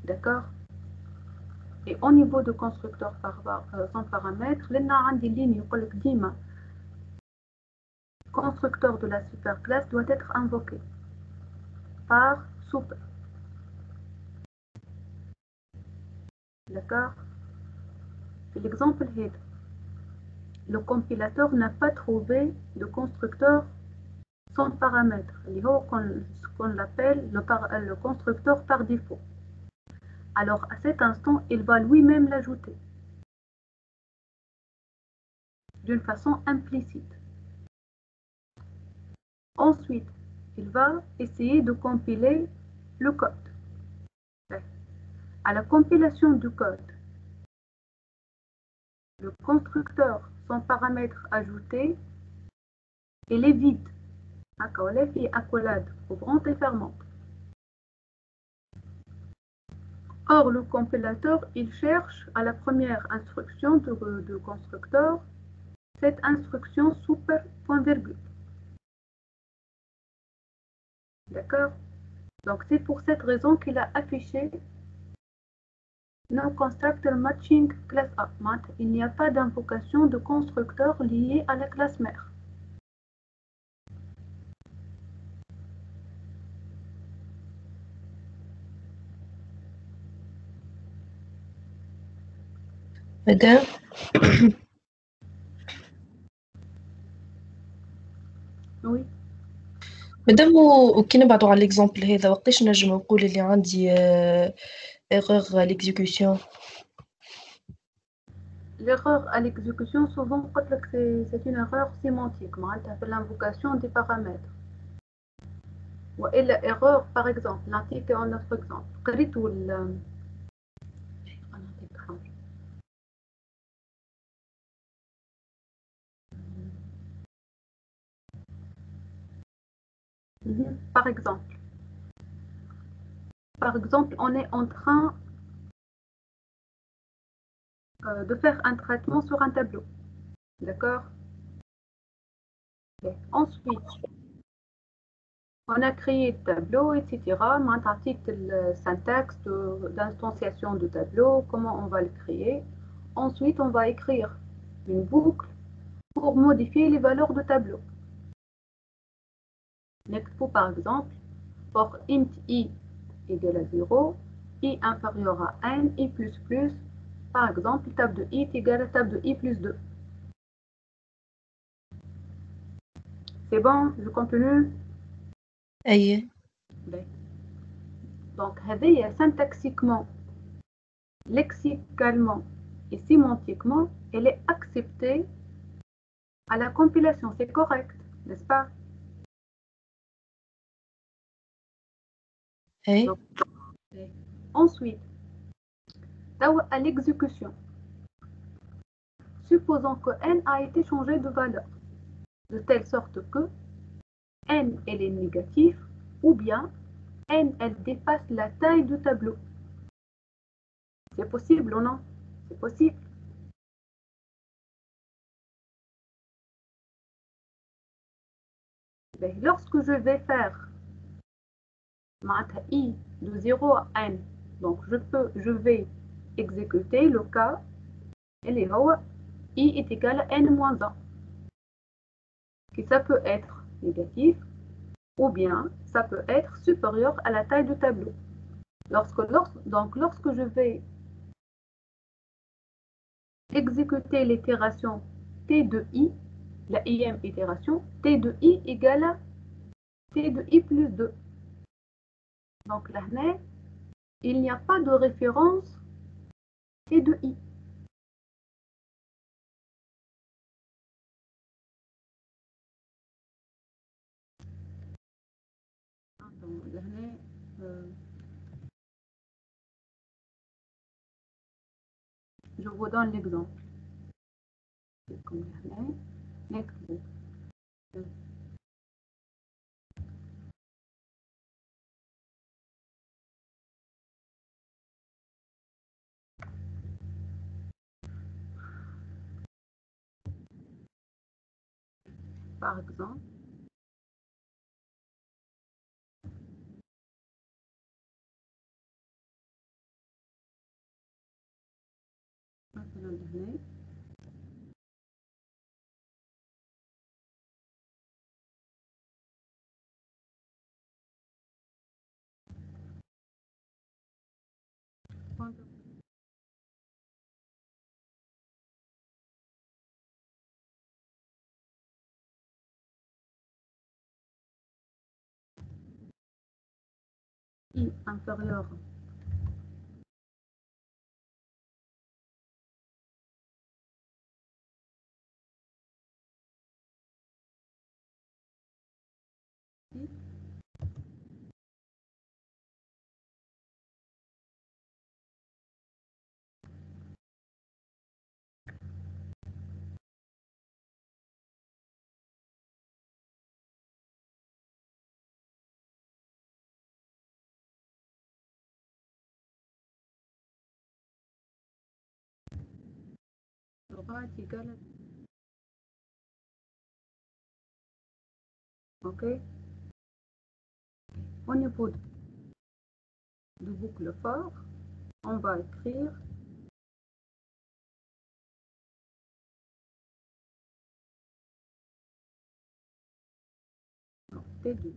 Speaker 1: D'accord? Et au niveau de constructeur sans paramètres, là, on a des lignes qui disent constructeur de la superclasse doit être invoqué par super. D'accord? L'exemple est le compilateur n'a pas trouvé de constructeur sans paramètres, ce qu'on appelle le constructeur par défaut. Alors à cet instant, il va lui-même l'ajouter d'une façon implicite. Ensuite, il va essayer de compiler le code. À la compilation du code, le constructeur sans paramètre ajouté, il est vide. Et accolade ouvrante et fermante. Or, le compilateur, il cherche à la première instruction de constructeur cette instruction super point virgule. D'accord? Donc c'est pour cette raison qu'il a affiché No constructor matching classe A. Il n'y a pas d'invocation de constructeur lié à la classe mère.
Speaker 9: مادام
Speaker 1: Oui.
Speaker 9: مادام وكي نبعدو على l'exemple هذا وقتاش نجم نقول اللي عندي erreur à l'exécution.
Speaker 1: L'erreur à l'exécution, souvent, c'est une erreur sémantique. C'est l'invocation des paramètres. Et l'erreur, par exemple, l'antique en notre exemple. قريت Par exemple, on est en train de faire un traitement sur un tableau. D'accord? Ensuite, on a créé le tableau, etc. Maintenant, le syntaxe d'instanciation de tableau, comment on va le créer. Ensuite, on va écrire une boucle pour modifier les valeurs de tableau. Par exemple, pour int i égale à 0, i inférieur à n, i plus plus, par exemple, table de i est égale à table de i plus 2. C'est bon, je continue.
Speaker 9: أيه.
Speaker 1: Donc, syntaxiquement, lexicalement et sémantiquement, elle est acceptée à la compilation. C'est correct, n'est-ce pas?
Speaker 9: أيه.
Speaker 1: Donc, ensuite, à l'exécution. Supposons que n a été changé de valeur, de telle sorte que n elle est négative, ou bien n elle dépasse la taille du tableau. C'est possible ou non? C'est possible. Lorsque je vais faire i de 0 à n, donc je vais exécuter le cas اللي هو i est égal à n moins 1, qui ça peut être négatif ou bien ça peut être supérieur à la taille du tableau. Lorsque je vais exécuter l'itération t de i, la ième itération, t de i égale à t de i plus 2. Donc là, il n'y a pas de référence t de i. Je vous donne l'exemple. Par exemple, i inférieur sera égal à... Ok. au niveau du boucle for, on va écrire T2.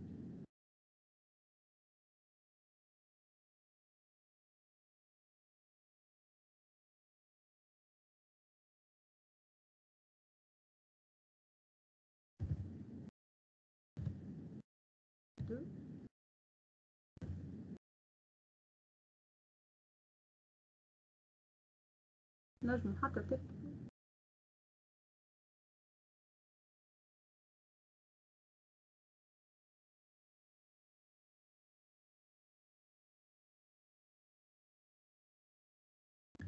Speaker 1: نجم حتى تكتب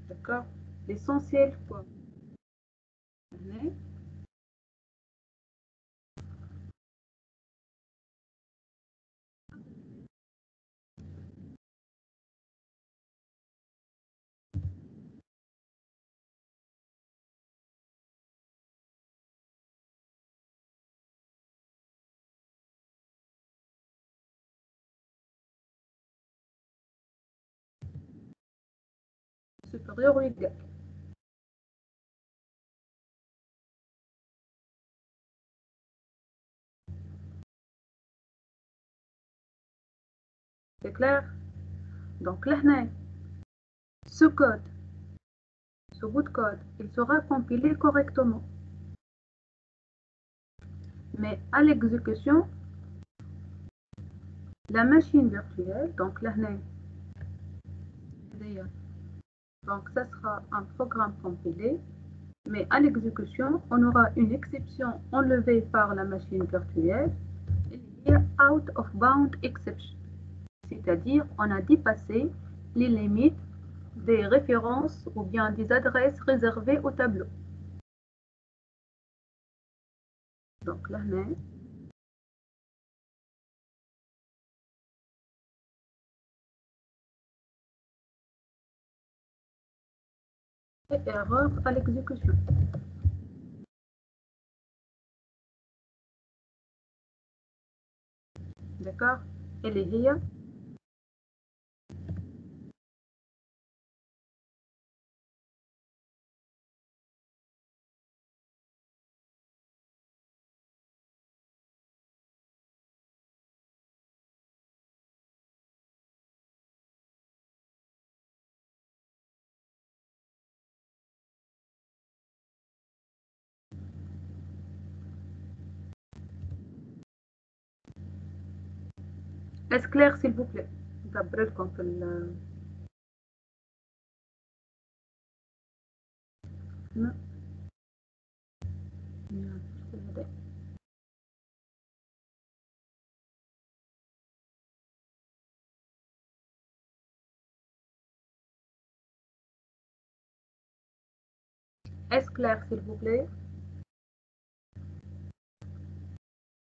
Speaker 1: d'accord. L'essentiel quoi هنا supérieur ou égal. C'est clair? Donc là, ce code, ce bout de code, il sera compilé correctement. Mais à l'exécution, la machine virtuelle, donc là, donc ça sera un programme compilé, mais à l'exécution, on aura une exception enlevée par la machine virtuelle, il y a out of bound exception, c'est-à-dire on a dépassé les limites des références ou bien des adresses réservées au tableau. Donc là, erreur à l'exécution. D'accord? Elle est here. Est-ce clair s'il vous plaît? Gabriel contre le... Non. Non, c'est vrai. Est-ce clair s'il vous plaît?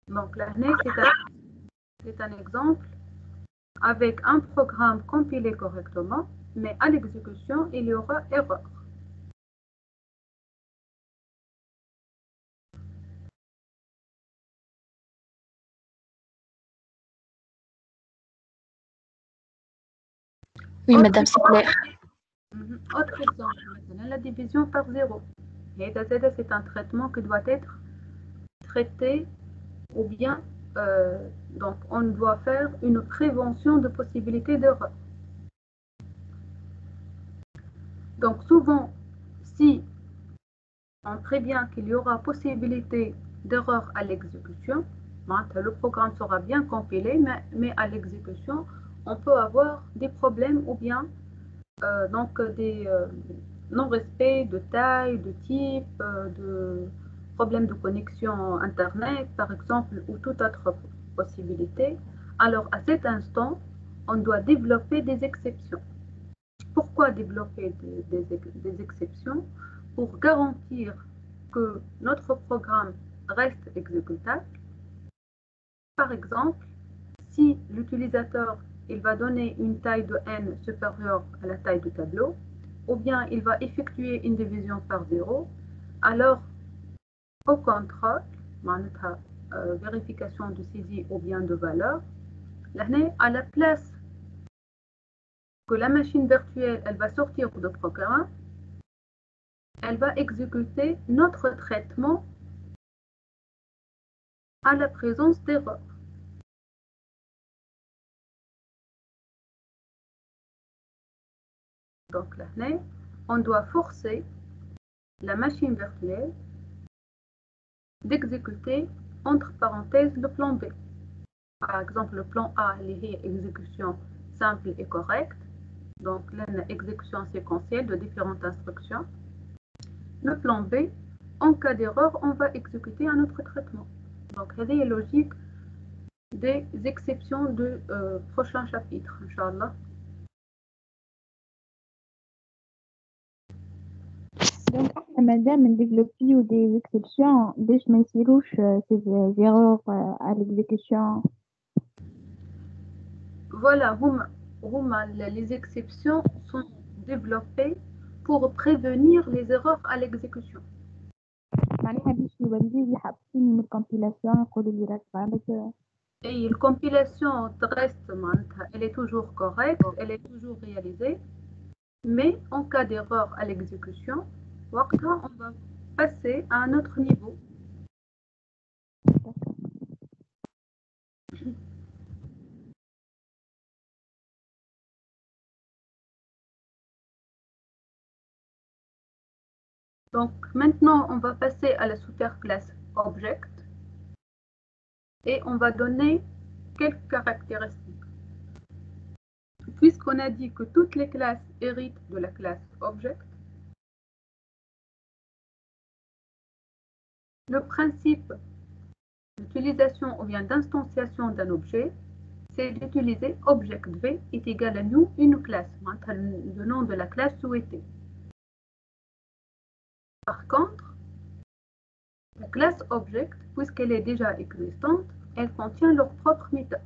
Speaker 1: Donc là, c'est un exemple avec un programme compilé correctement, mais à l'exécution, il y aura erreur.
Speaker 5: Oui, madame, c'est clair.
Speaker 1: Autre exemple, maintenant, la division par zéro. Et c'est un traitement qui doit être traité ou bien donc on doit faire une prévention de possibilité d'erreur. Donc souvent, si on prévient qu'il y aura possibilité d'erreur à l'exécution, le programme sera bien compilé, mais à l'exécution, on peut avoir des problèmes ou bien donc des non-respect de taille, de type, de problèmes de connexion Internet, par exemple, ou toute autre possibilité. Alors, à cet instant, on doit développer des exceptions. Pourquoi développer des exceptions? Pour garantir que notre programme reste exécutable. Par exemple, si l'utilisateur il va donner une taille de n supérieure à la taille du tableau, ou bien il va effectuer une division par zéro, alors au contrôle, vérification de saisie ou bien de valeur, Là, à la place que la machine virtuelle elle va sortir de programme, elle va exécuter notre traitement à la présence d'erreurs. Donc là, on doit forcer la machine virtuelle d'exécuter entre parenthèses le plan B. Par exemple, le plan A, est exécution simple et correcte. Donc, l'exécution séquentielle de différentes instructions. Le plan B, en cas d'erreur, on va exécuter un autre traitement. Donc, c'est la logique des exceptions du prochain chapitre, Inch'Allah.
Speaker 4: Donc, madame, développer des exceptions, باش ما يصيروش ces erreurs à l'exécution.
Speaker 1: Voilà, les exceptions sont développées pour prévenir les erreurs à l'exécution.
Speaker 4: معناها باش يوليو يحبسوني من الكومبيلاسيون يقولوا لي راك غلط.
Speaker 1: Et la compilation reste, elle est toujours correcte, elle est toujours réalisée, mais en cas d'erreur à l'exécution, on va passer à un autre niveau. Donc maintenant, on va passer à la superclasse Object et on va donner quelques caractéristiques. Puisqu'on a dit que toutes les classes héritent de la classe Object, le principe d'utilisation ou bien d'instanciation d'un objet, c'est d'utiliser Object V est égal à new une classe, le nom de la classe souhaitée. Par contre, la classe Object, puisqu'elle est déjà existante, elle contient leur propre méthode.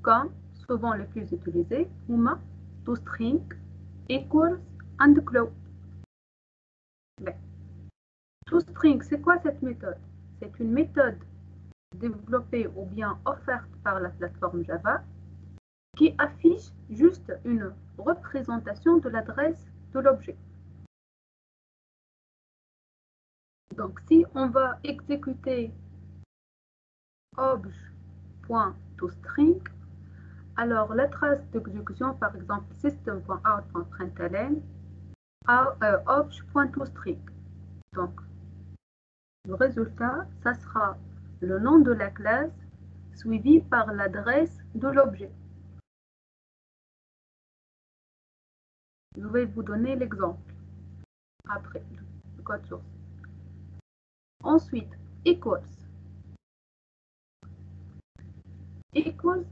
Speaker 1: Comme souvent les plus utilisés, huma, toString, equals, and close. ToString, c'est quoi cette méthode? C'est une méthode développée ou bien offerte par la plateforme Java qui affiche juste une représentation de l'adresse de l'objet. Donc si on va exécuter obj.toString, alors la trace d'exécution, par exemple system.out.println, obj.toString. Donc le résultat, ça sera le nom de la classe suivi par l'adresse de l'objet. Je vais vous donner l'exemple après le code source. Ensuite, equals. Equals,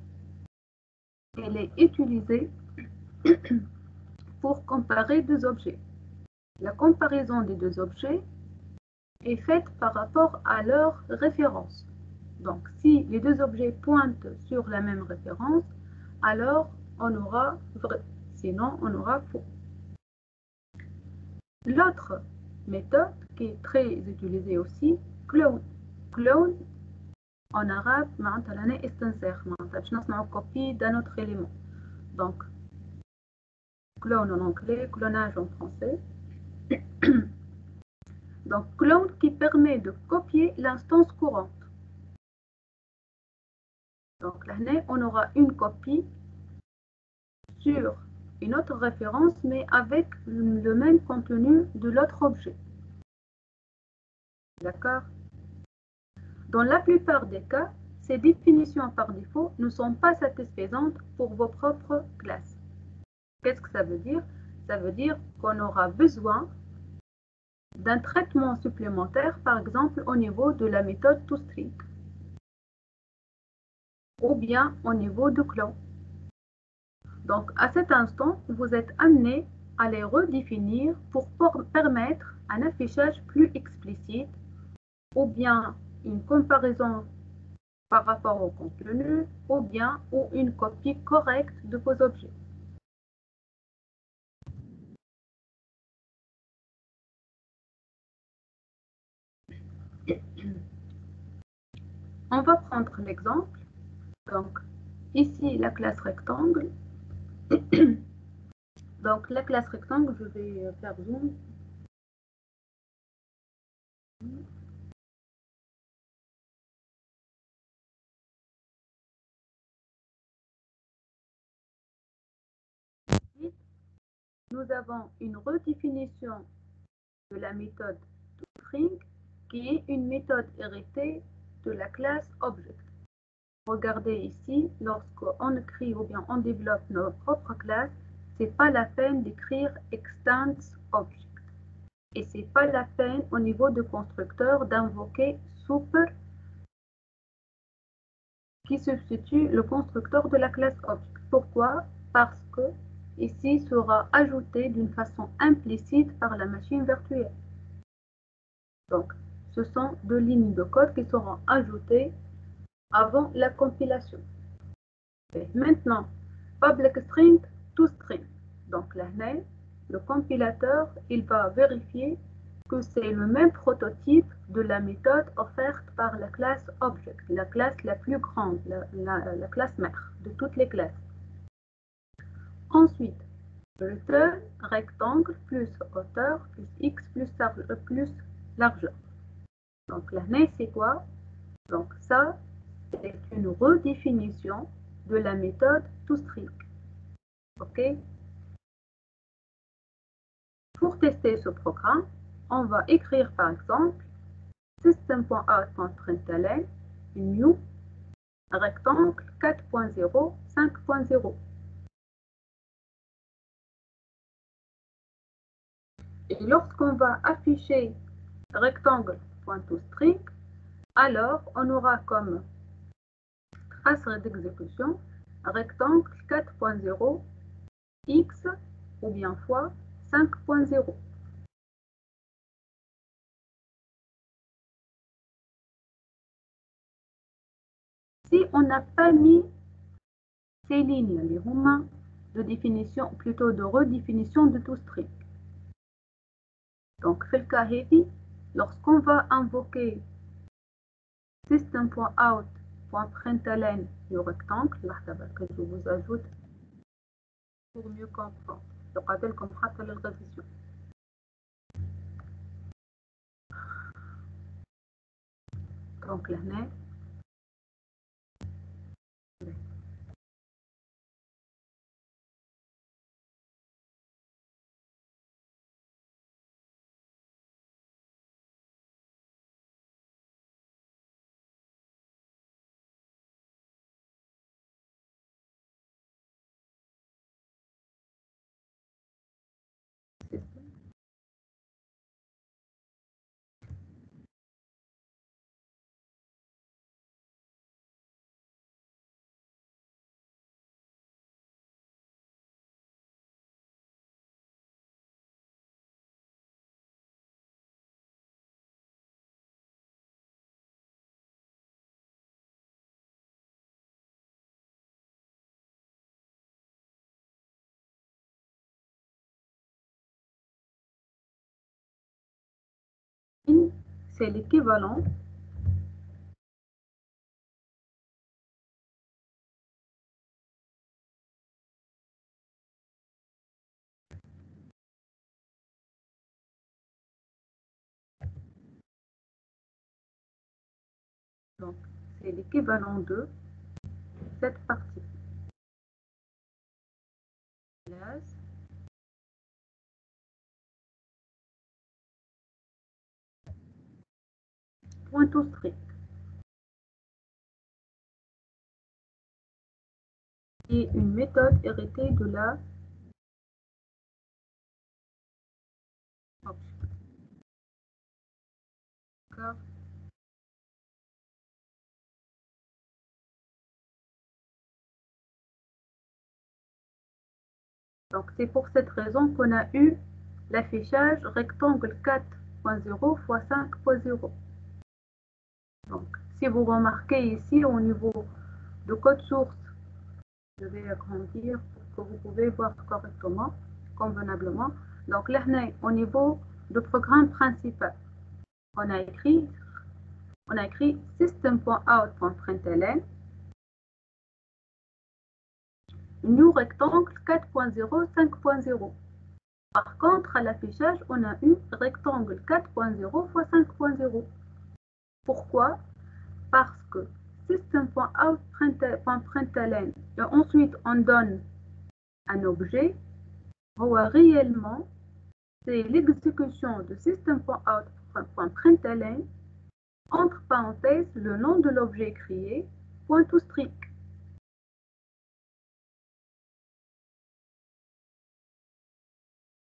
Speaker 1: elle est utilisée pour comparer deux objets. La comparaison des deux objets est faite par rapport à leur référence. Donc, si les deux objets pointent sur la même référence, alors on aura vrai, sinon on aura faux. L'autre méthode qui est très utilisée aussi, clone. Clone, en arabe, c'est copie d'un autre élément. Donc, clone en anglais, clonage en français. Donc, clone qui permet de copier l'instance courante. Donc, là, on aura une copie sur une autre référence, mais avec le même contenu de l'autre objet. D'accord? Dans la plupart des cas, ces définitions par défaut ne sont pas satisfaisantes pour vos propres classes. Qu'est-ce que ça veut dire? Ça veut dire qu'on aura besoin d'un traitement supplémentaire, par exemple au niveau de la méthode toString ou bien au niveau de clone. Donc à cet instant, vous êtes amené à les redéfinir pour permettre un affichage plus explicite ou bien une comparaison par rapport au contenu ou bien une copie correcte de vos objets. On va prendre l'exemple Donc, ici, la classe rectangle. Donc, la classe rectangle, je vais faire zoom. Nous avons une redéfinition de la méthode toString qui est une méthode héritée de la classe Object. Regardez ici, lorsqu'on écrit ou bien on développe nos propres classes, c'est pas la peine d'écrire extends object. Et c'est pas la peine au niveau de constructeur d'invoquer super qui substitue le constructeur de la classe object. Pourquoi? Parce que ici sera ajouté d'une façon implicite par la machine virtuelle. Donc, ce sont deux lignes de code qui seront ajoutées avant la compilation. Et maintenant, public string to string. Donc là, le compilateur, il va vérifier que c'est le même prototype de la méthode offerte par la classe object, la classe la plus grande, la classe mère de toutes les classes. Ensuite, return rectangle plus hauteur plus x plus largeur. Donc là, c'est quoi? Donc ça, c'est une redéfinition de la méthode toString. OK? Pour tester ce programme, on va écrire par exemple system.out.println new rectangle 4.0 5.0. Et lorsqu'on va afficher rectangle.toString, alors on aura comme trace d'exécution rectangle 4.0 x ou bien fois 5.0. Si on n'a pas mis ces lignes, les roumains de définition, plutôt de redéfinition de toString. Donc, في الكا هذي, lorsqu'on va invoquer system.out.println le rectangle, que je vous ajoute pour mieux comprendre. comme حتى للغرفيشن. Donc là, c'est l'équivalent donc c'est l'équivalent de cette partie. Point toString. Et une méthode héritée de la object. Donc c'est pour cette raison qu'on a eu l'affichage rectangle 4.0 x 5.0. Donc si vous remarquez ici au niveau de code source, je vais agrandir pour que vous pouvez voir correctement, convenablement. Donc là, au niveau du programme principal, on a écrit system.out.println new rectangle 4.0, 5.0. Par contre, à l'affichage, on a eu rectangle 4.0 fois 5.0. Pourquoi? Parce que system.out.println et ensuite on donne un objet, réellement, c'est l'exécution de system.out.println entre parenthèses le nom de l'objet créé, .toString.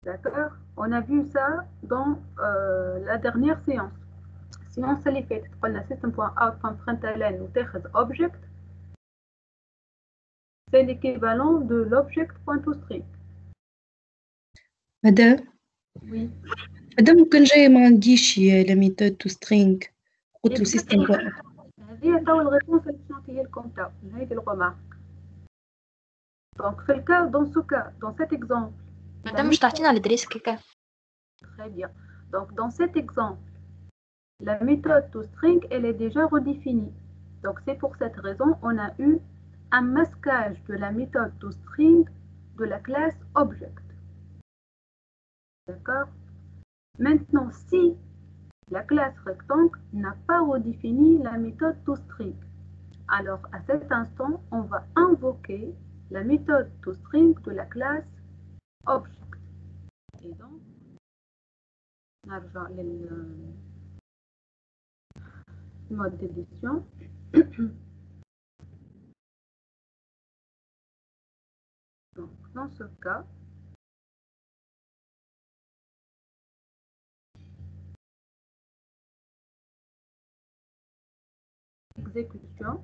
Speaker 1: D'accord? On a vu ça dans la dernière séance. Séance اللي فاتت قلنا system.out.println وتاخذ object, c'est l'équivalent de l'object.toString.
Speaker 9: مدام
Speaker 1: Oui.
Speaker 9: مدام ممكن جاي ما عنديش لا ميثود تو سترينغ قلت له سيستم
Speaker 1: هذه تو الريبونس اللي باش نعطيها لكم تو هذه الغمارك. Donc في الكا dans ce cas, dans cet exemple.
Speaker 5: مدام مش تعطينا الادريس كيكا.
Speaker 1: Très bien. Donc dans cet exemple, la méthode toString elle est déjà redéfinie. Donc c'est pour cette raison on a eu un masquage de la méthode toString de la classe object. D'accord? Maintenant, si la classe rectangle n'a pas redéfini la méthode toString, alors à cet instant, on va invoquer la méthode toString de la classe object. Et donc, نرجع mode d'édition. Donc, dans ce cas, exécution.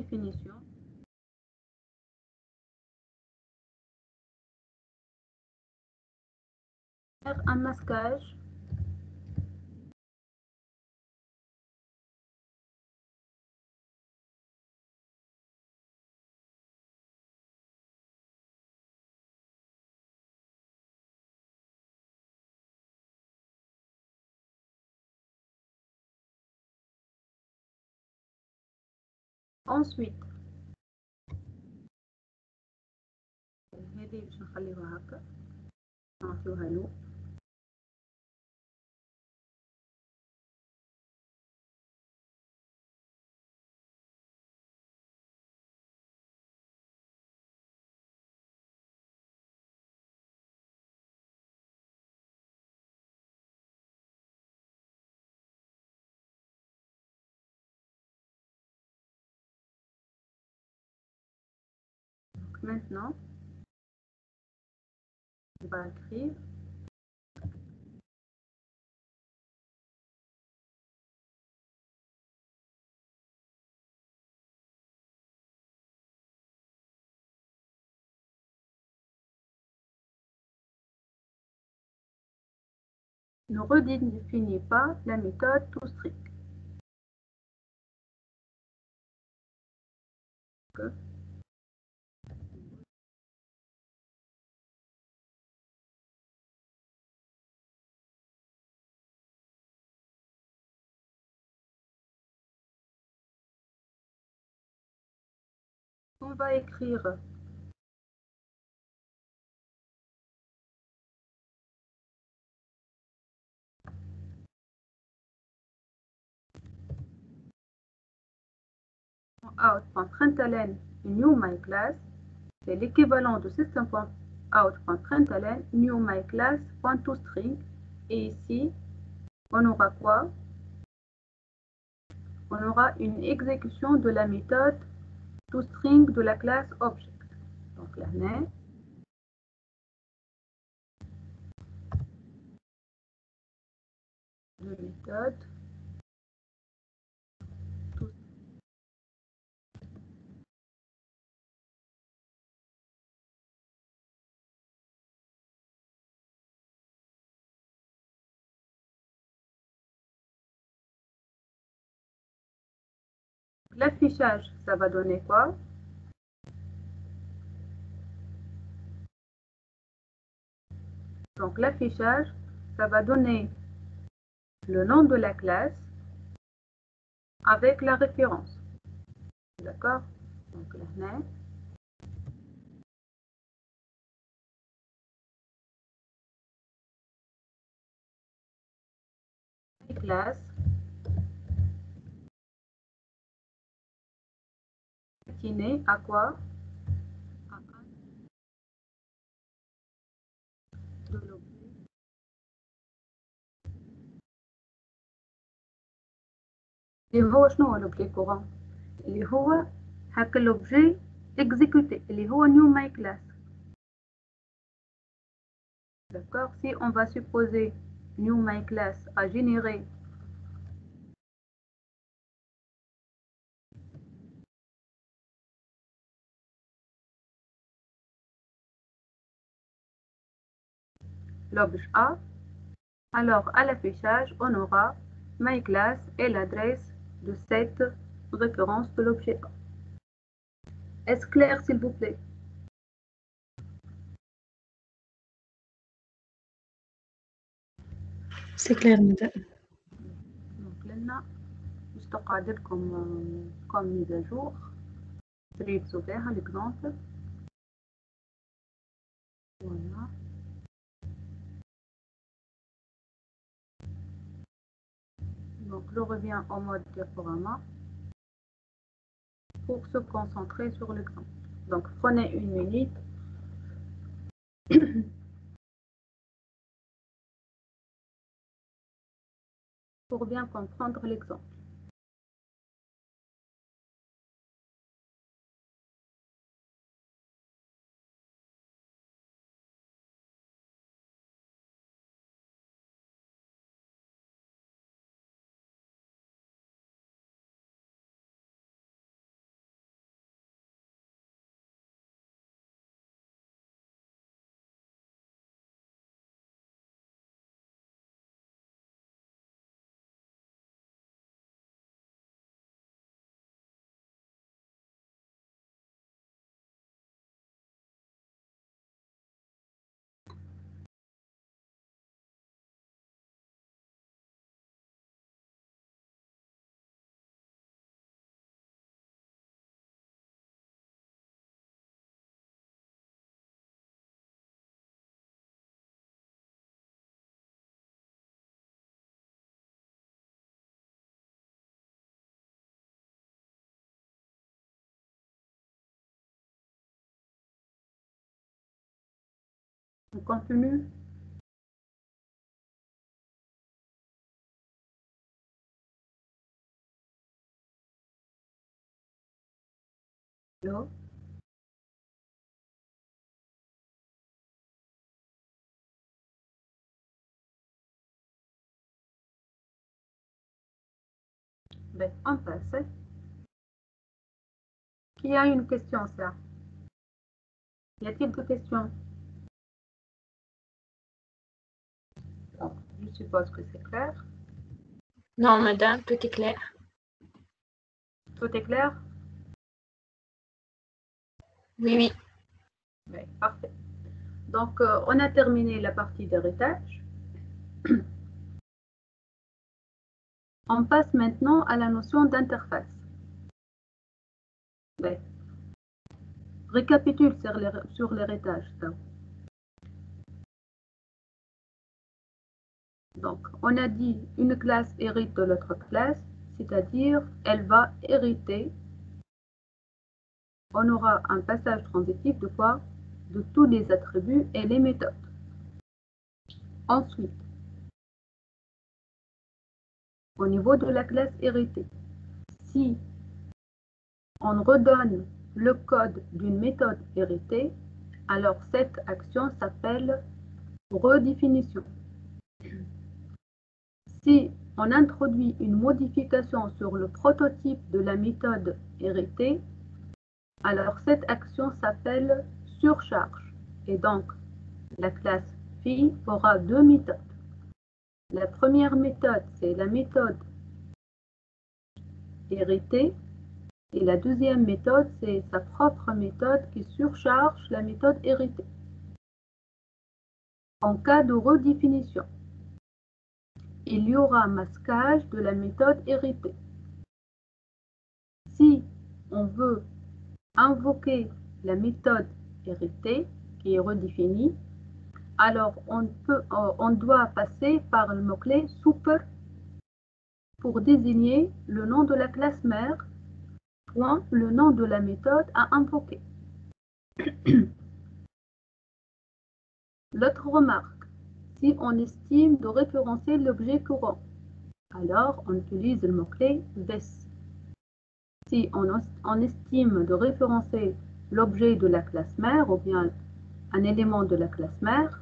Speaker 1: Définition. Faire un masquage. Ensuite, هذه باش نخليوها هكا نعطيوها له. Maintenant, on va écrire ne redéfinit pas la méthode toString. On va écrire out.println new my class, c'est l'équivalent de system.out.println new my class.toString. Et ici, on aura quoi? On aura une exécution de la méthode toString de la classe object. Donc là, de méthode l'affichage, ça va donner quoi? Donc l'affichage, ça va donner le nom de la classe avec la référence. D'accord? Donc là, classe destinée à quoi? De l'objet. اللي هو شنو هو l'objet courant؟ اللي هو هاك l'objet exécuté اللي هو new my class. D'accord? Si on va supposer new my class a généré l'objet A, alors à l'affichage, on aura my class et l'adresse de cette référence de l'objet A. Est-ce clair, s'il vous plaît?
Speaker 9: C'est clair, madame.
Speaker 1: Donc là, je te cadre comme mise à jour. Très ouvert l'exemple. Voilà. Donc je reviens en mode diaporama pour se concentrer sur l'exemple. Donc prenez une minute. Pour bien comprendre l'exemple. On continue. Allô? Ben, on passe. Qui a une question, ça? Y a-t-il des questions? Donc, je suppose que c'est clair.
Speaker 5: Non, madame, tout est clair.
Speaker 1: Tout est clair?
Speaker 5: Oui, oui.
Speaker 1: Ben, parfait. Donc, on a terminé la partie d'héritage. On passe maintenant à la notion d'interface. Ben, récapitule sur l'héritage. Donc, on a dit une classe hérite de l'autre classe, c'est-à-dire elle va hériter. On aura un passage transitif de quoi? De tous les attributs et les méthodes. Ensuite, au niveau de la classe héritée, si on redonne le code d'une méthode héritée, alors cette action s'appelle redéfinition. Si on introduit une modification sur le prototype de la méthode héritée, alors cette action s'appelle surcharge. Et donc, la classe phi aura deux méthodes. La première méthode, c'est la méthode héritée. Et la deuxième méthode, c'est sa propre méthode qui surcharge la méthode héritée. En cas de redéfinition, il y aura masquage de la méthode héritée. Si on veut invoquer la méthode héritée qui est redéfinie, alors on doit passer par le mot-clé super pour désigner le nom de la classe mère, point le nom de la méthode à invoquer. L'autre remarque, si on estime de référencer l'objet courant, alors on utilise le mot-clé this. Si on estime de référencer l'objet de la classe mère ou bien un élément de la classe mère,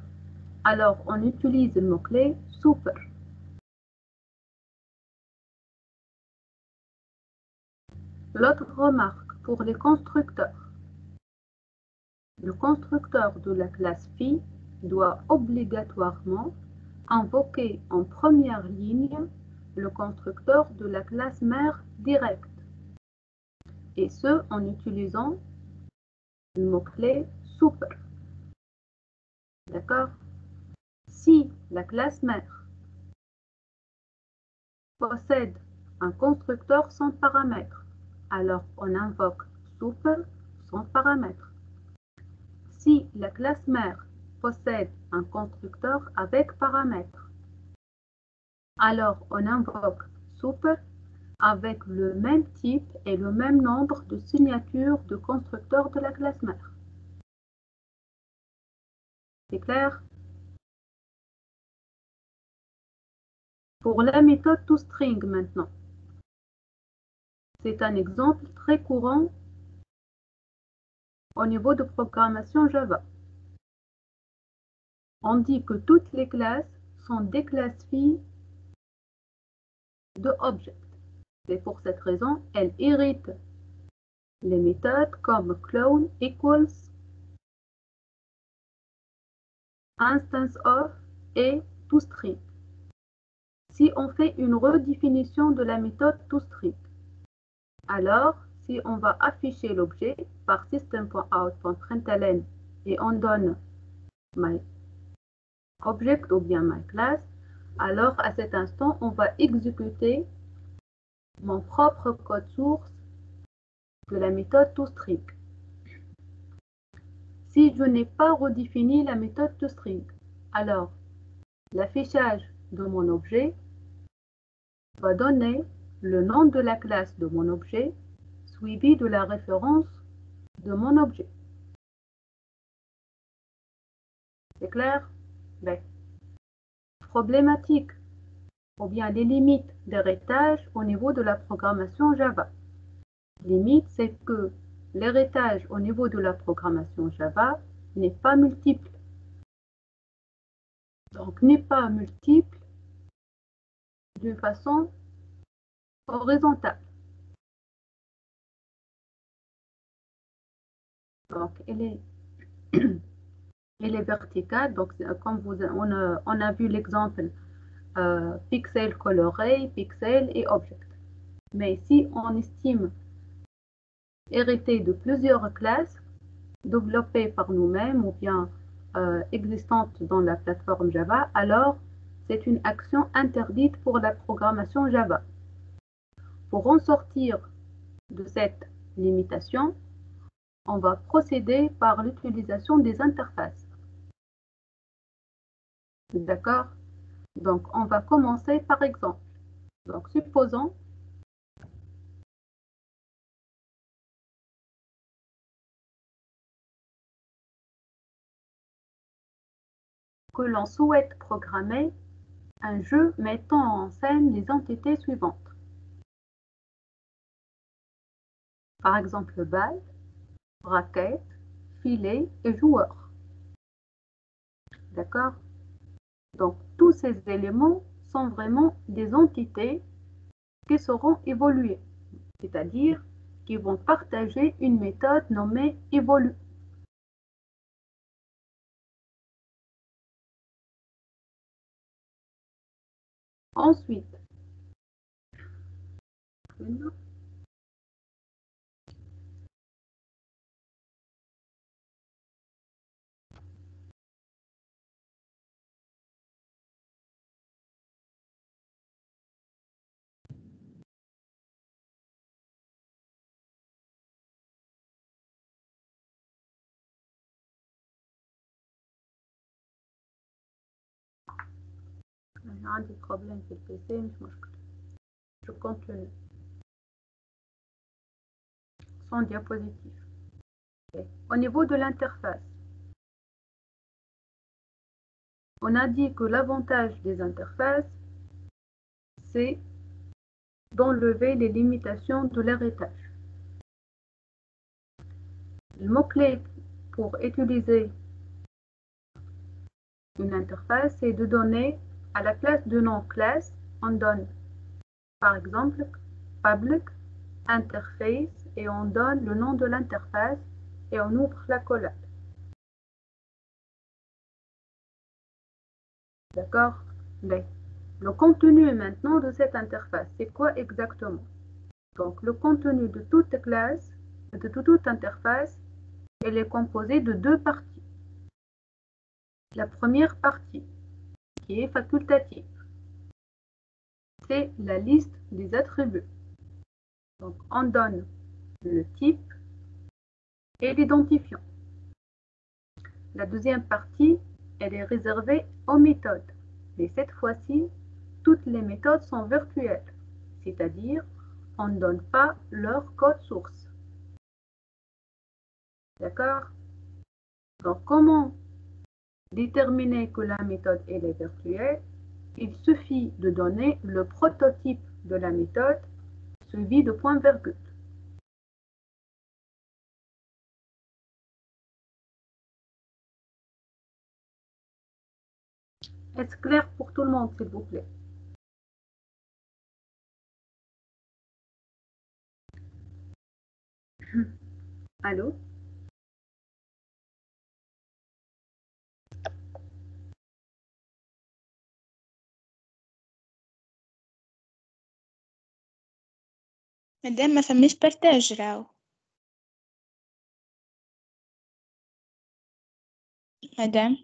Speaker 1: alors on utilise le mot-clé super. L'autre remarque pour les constructeurs. Le constructeur de la classe phi doit obligatoirement invoquer en première ligne le constructeur de la classe mère directe, et ce en utilisant le mot-clé super. D'accord? Si la classe mère possède un constructeur sans paramètre, alors on invoque super sans paramètre. Si la classe mère possède un constructeur avec paramètre, alors on invoque super avec le même type et le même nombre de signatures de constructeurs de la classe mère. C'est clair? Pour la méthode toString maintenant, c'est un exemple très courant au niveau de programmation Java. On dit que toutes les classes sont des classes phi de object. C'est pour cette raison, elles héritent les méthodes comme clone equals, instance of et toString. Si on fait une redéfinition de la méthode toString, alors si on va afficher l'objet par system.out.println et on donne my object ou bien my class, alors à cet instant on va exécuter mon propre code source de la méthode toString. Si je n'ai pas redéfini la méthode toString, alors l'affichage de mon objet va donner le nom de la classe de mon objet suivi de la référence de mon objet. C'est clair? Ben, problématique ou bien les limites d'héritage au niveau de la programmation Java. Limite, c'est que l'héritage au niveau de la programmation Java n'est pas multiple. Donc, n'est pas multiple d'une façon horizontale. Donc, elle est verticale. Donc, comme on a vu l'exemple pixel coloré, pixel et object. Mais si on estime hériter de plusieurs classes développées par nous-mêmes ou bien existantes dans la plateforme Java, alors c'est une action interdite pour la programmation Java. Pour en sortir de cette limitation, on va procéder par l'utilisation des interfaces. D'accord? Donc, on va commencer par exemple. Donc, supposons que l'on souhaite programmer un jeu mettant en scène les entités suivantes. Par exemple, balle, raquette, filet et joueur. D'accord? Donc, tous ces éléments sont vraiment des entités qui seront évoluées, c'est-à-dire qui vont partager une méthode nommée évolue. Ensuite, عندي problème في البيسي مش مشكلة. Je continue. Sans diapositive. Okay. Au niveau de l'interface, on a dit que l'avantage des interfaces, c'est d'enlever les limitations de l'héritage. Le mot-clé pour utiliser une interface, c'est de donner à la place de nom classe, on donne par exemple public interface et on donne le nom de l'interface et on ouvre la collab. D'accord? Le contenu maintenant de cette interface, c'est quoi exactement? Donc le contenu de toute classe, de toute interface, elle est composée de deux parties. La première partie, qui est facultative, c'est la liste des attributs. Donc on donne le type et l'identifiant. La deuxième partie, elle est réservée aux méthodes. Mais cette fois-ci, toutes les méthodes sont virtuelles, c'est-à-dire on ne donne pas leur code source. D'accord? Donc comment déterminer que la méthode elle est virtuelle? Il suffit de donner le prototype de la méthode suivi de point-virgule. Est-ce clair pour tout le monde, s'il vous plaît? Allô?
Speaker 4: مادام ما فماش بارتاج راهو مادام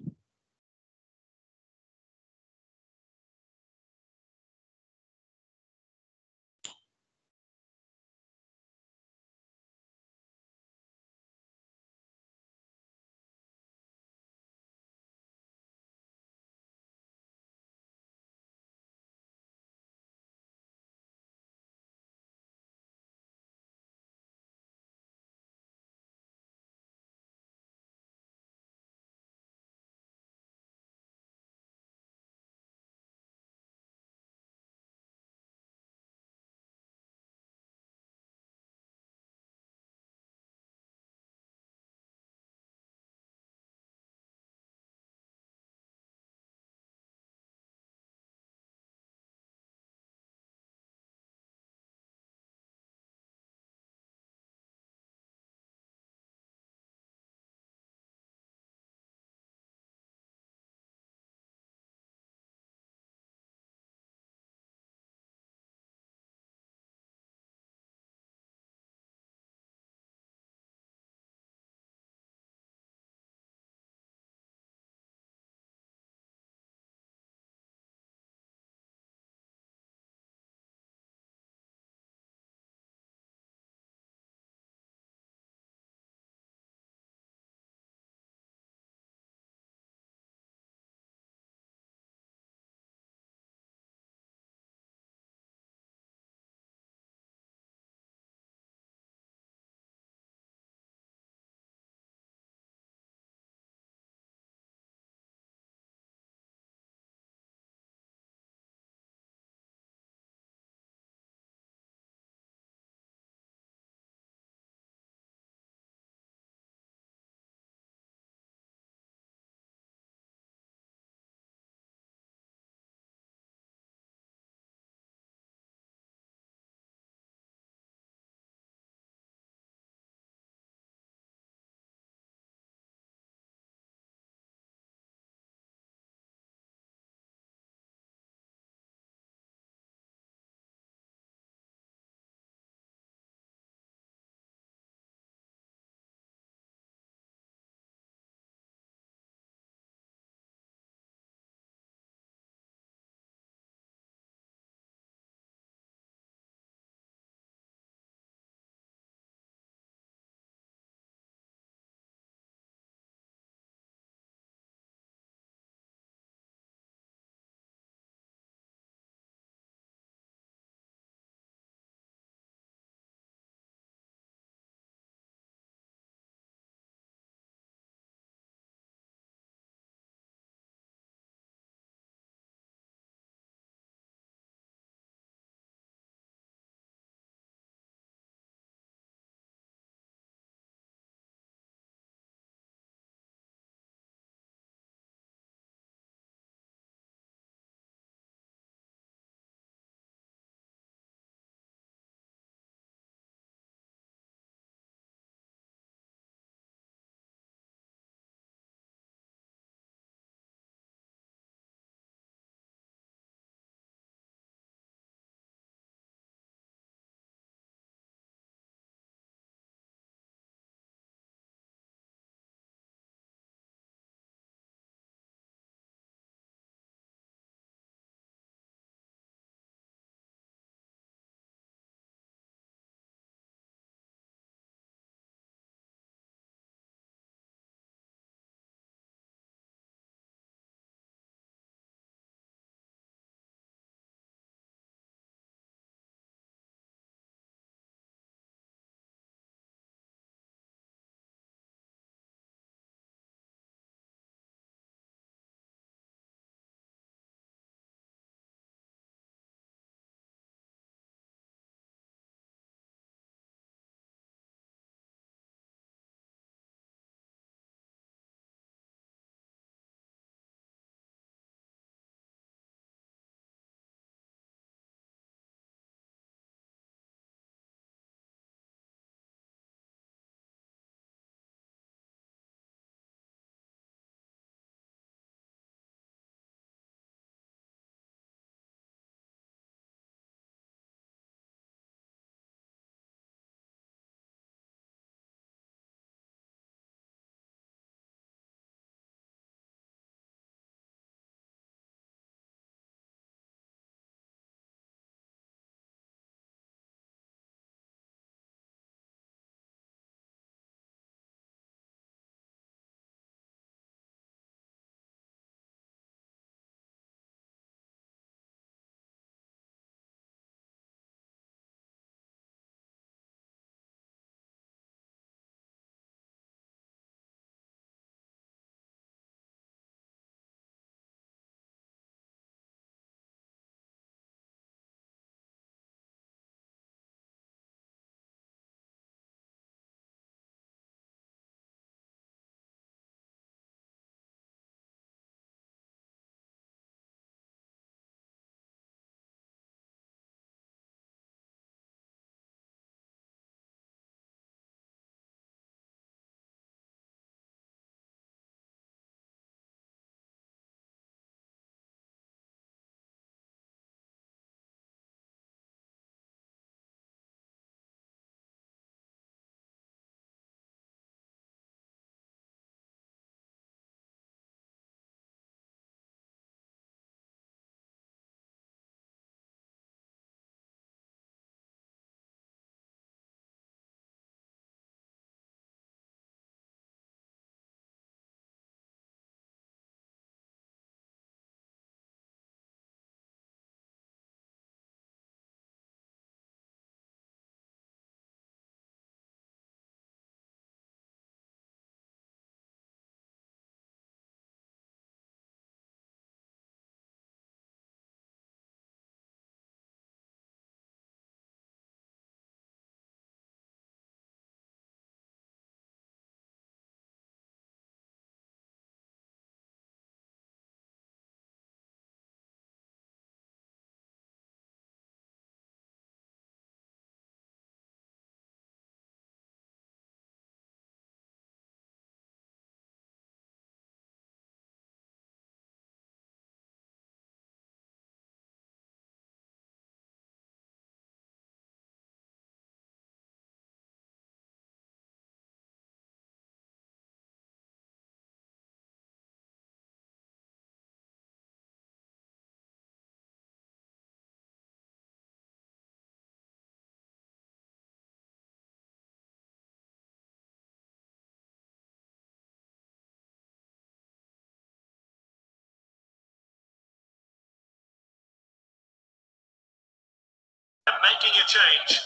Speaker 10: Making a change.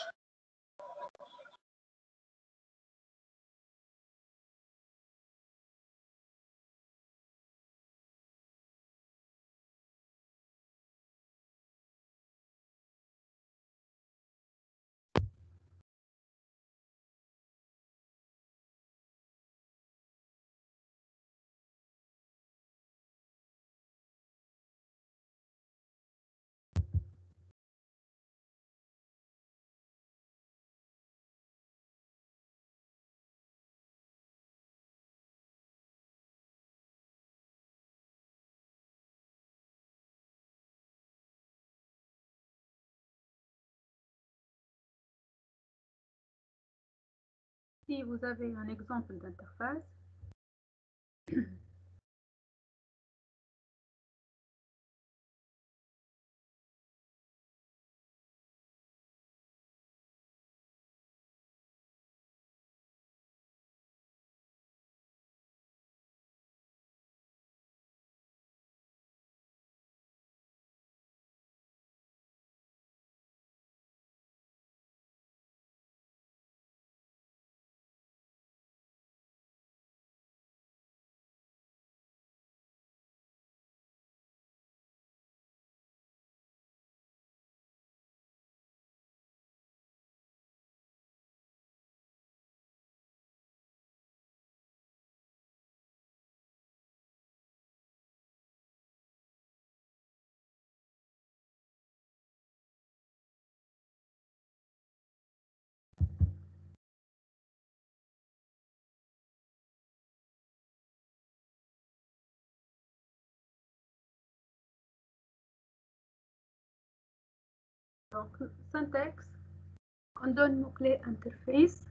Speaker 1: Si vous avez un exemple d'interface, donc syntaxe, on donne mot-clé interface,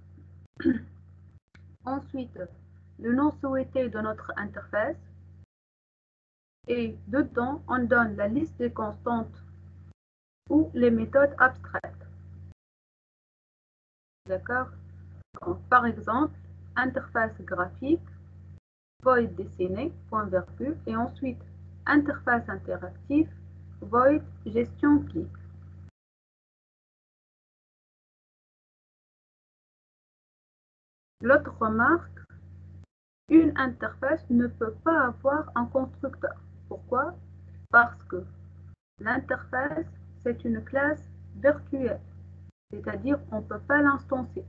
Speaker 1: ensuite le nom souhaité de notre interface, et dedans on donne la liste des constantes ou les méthodes abstraites. D'accord? Par exemple, interface graphique, void dessiné, point virgule, et ensuite interface interactive, void gestion clic. L'autre remarque, une interface ne peut pas avoir un constructeur. Pourquoi? Parce que l'interface, c'est une classe virtuelle, c'est-à-dire qu'on ne peut pas l'instancier.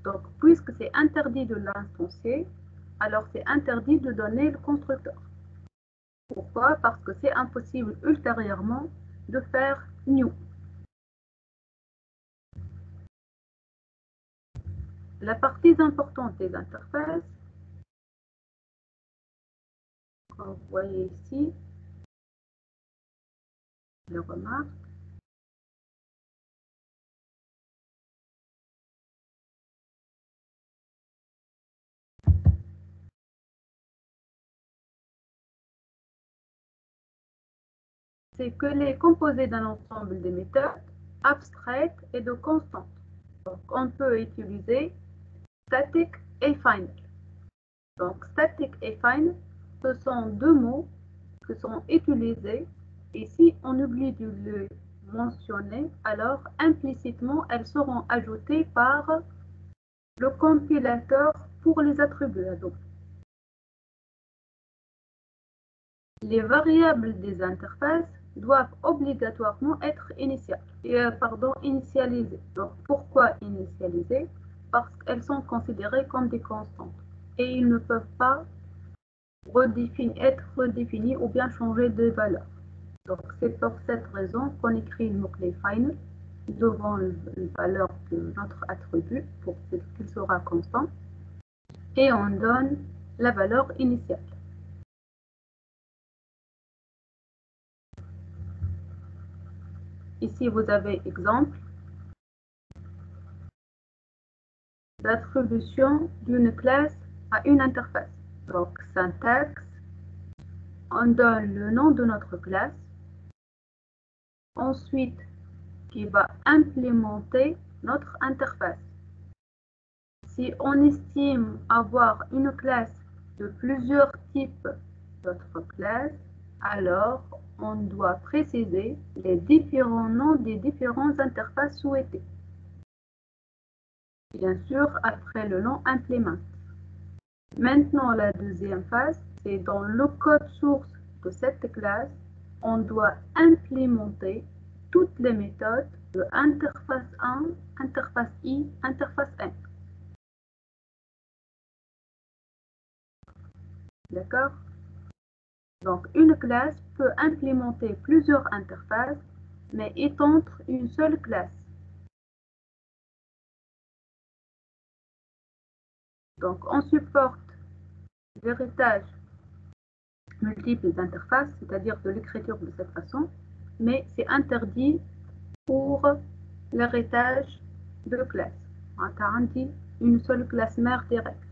Speaker 1: Donc, puisque c'est interdit de l'instancier, alors c'est interdit de donner le constructeur. Pourquoi? Parce que c'est impossible ultérieurement de faire new. La partie importante des interfaces, comme vous voyez ici, les remarques, c'est que les composés d'un ensemble de méthodes abstraites et de constantes. Donc, on peut utiliser static et final. Donc, static et final, ce sont deux mots qui sont utilisés. Et si on oublie de le mentionner, alors implicitement, elles seront ajoutées par le compilateur pour les attribuer. Donc, les variables des interfaces doivent obligatoirement être initialisées. Donc, pourquoi initialisées? Parce qu'elles sont considérées comme des constantes et ils ne peuvent pas être redéfinis ou bien changer de valeur. Donc, c'est pour cette raison qu'on écrit le mot-clé final devant la valeur de notre attribut pour qu'il sera constant et on donne la valeur initiale. Ici, vous avez exemple d'attribution d'une classe à une interface. Donc, syntaxe, on donne le nom de notre classe, ensuite qui va implémenter notre interface. Si on estime avoir une classe de plusieurs types d'autres classes, alors on doit préciser les différents noms des différentes interfaces souhaitées. Bien sûr, après le nom implément. Maintenant, la deuxième phase, c'est dans le code source de cette classe, on doit implémenter toutes les méthodes de interface 1, interface I, interface N. D'accord? Donc, une classe peut implémenter plusieurs interfaces, mais étendre une seule classe. Donc, on supporte l'héritage multiple d'interfaces, c'est-à-dire de l'écriture de cette façon, mais c'est interdit pour l'héritage de classe. On a une seule classe mère directe.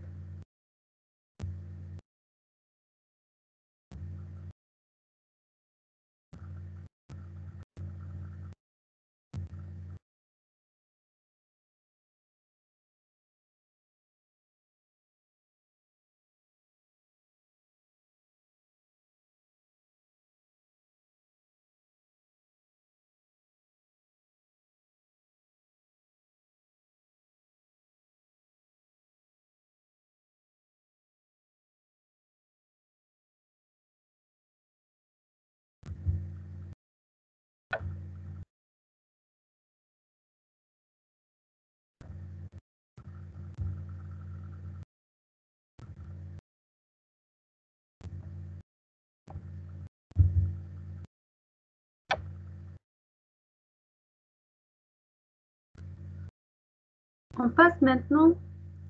Speaker 1: On passe maintenant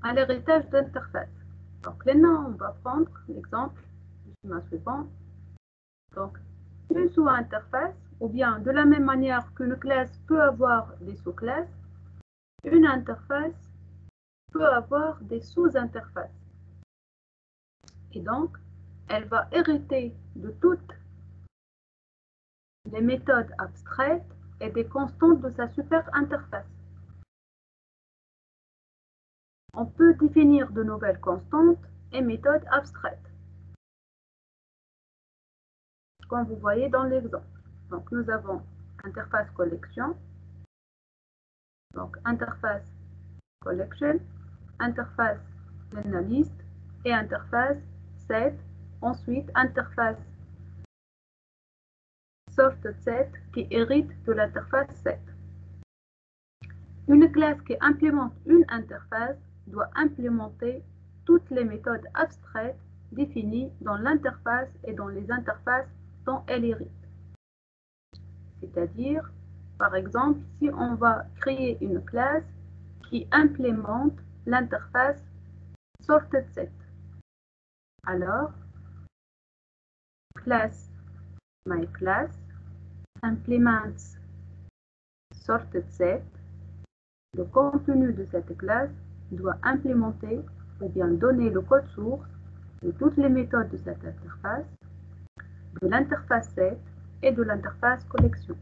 Speaker 1: à l'héritage d'interface. Donc maintenant, on va prendre l'exemple du schéma suivant. Donc, une sous-interface, ou bien de la même manière qu'une classe peut avoir des sous-classes, une interface peut avoir des sous-interfaces. Et donc, elle va hériter de toutes les méthodes abstraites et des constantes de sa super-interface. On peut définir de nouvelles constantes et méthodes abstraites, comme vous voyez dans l'exemple. Donc, nous avons interface collection, donc interface collection, interface list et interface set. Ensuite, interface sorted set qui hérite de l'interface set. Une classe qui implémente une interface doit implémenter toutes les méthodes abstraites définies dans l'interface et dans les interfaces dont elle hérite. C'est-à-dire, par exemple, si on va créer une classe qui implémente l'interface sorted set, alors class myClass implements sorted set. Le contenu de cette classe doit implémenter ou bien donner le code source de toutes les méthodes de cette interface, de l'interface set et de l'interface collection.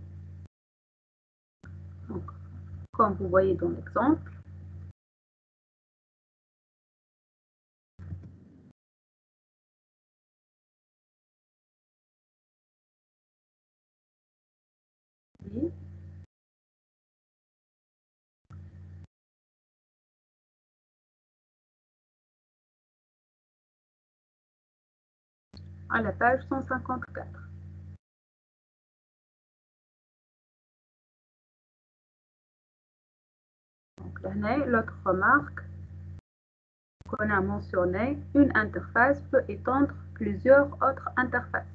Speaker 1: Donc, comme vous voyez dans l'exemple, à la page 154. Donc là, l'autre remarque qu'on a mentionné, une interface peut étendre plusieurs autres interfaces.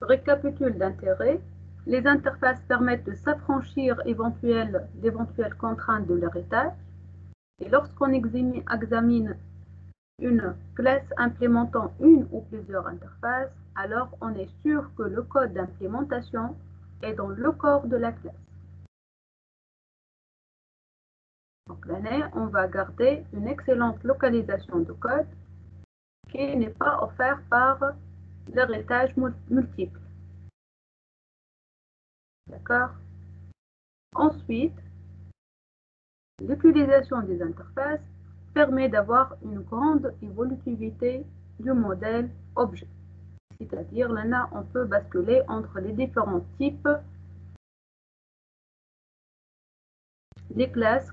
Speaker 1: Récapitule d'intérêt, les interfaces permettent de s'affranchir d'éventuelles contraintes de l'héritage. Et lorsqu'on examine une classe implémentant une ou plusieurs interfaces, alors on est sûr que le code d'implémentation est dans le corps de la classe. Donc là, on va garder une excellente localisation de code qui n'est pas offerte par l'héritage multiple. D'accord? Ensuite, L'utilisation des interfaces permet d'avoir une grande évolutivité du modèle objet. C'est-à-dire, là, on peut basculer entre les différents types des classes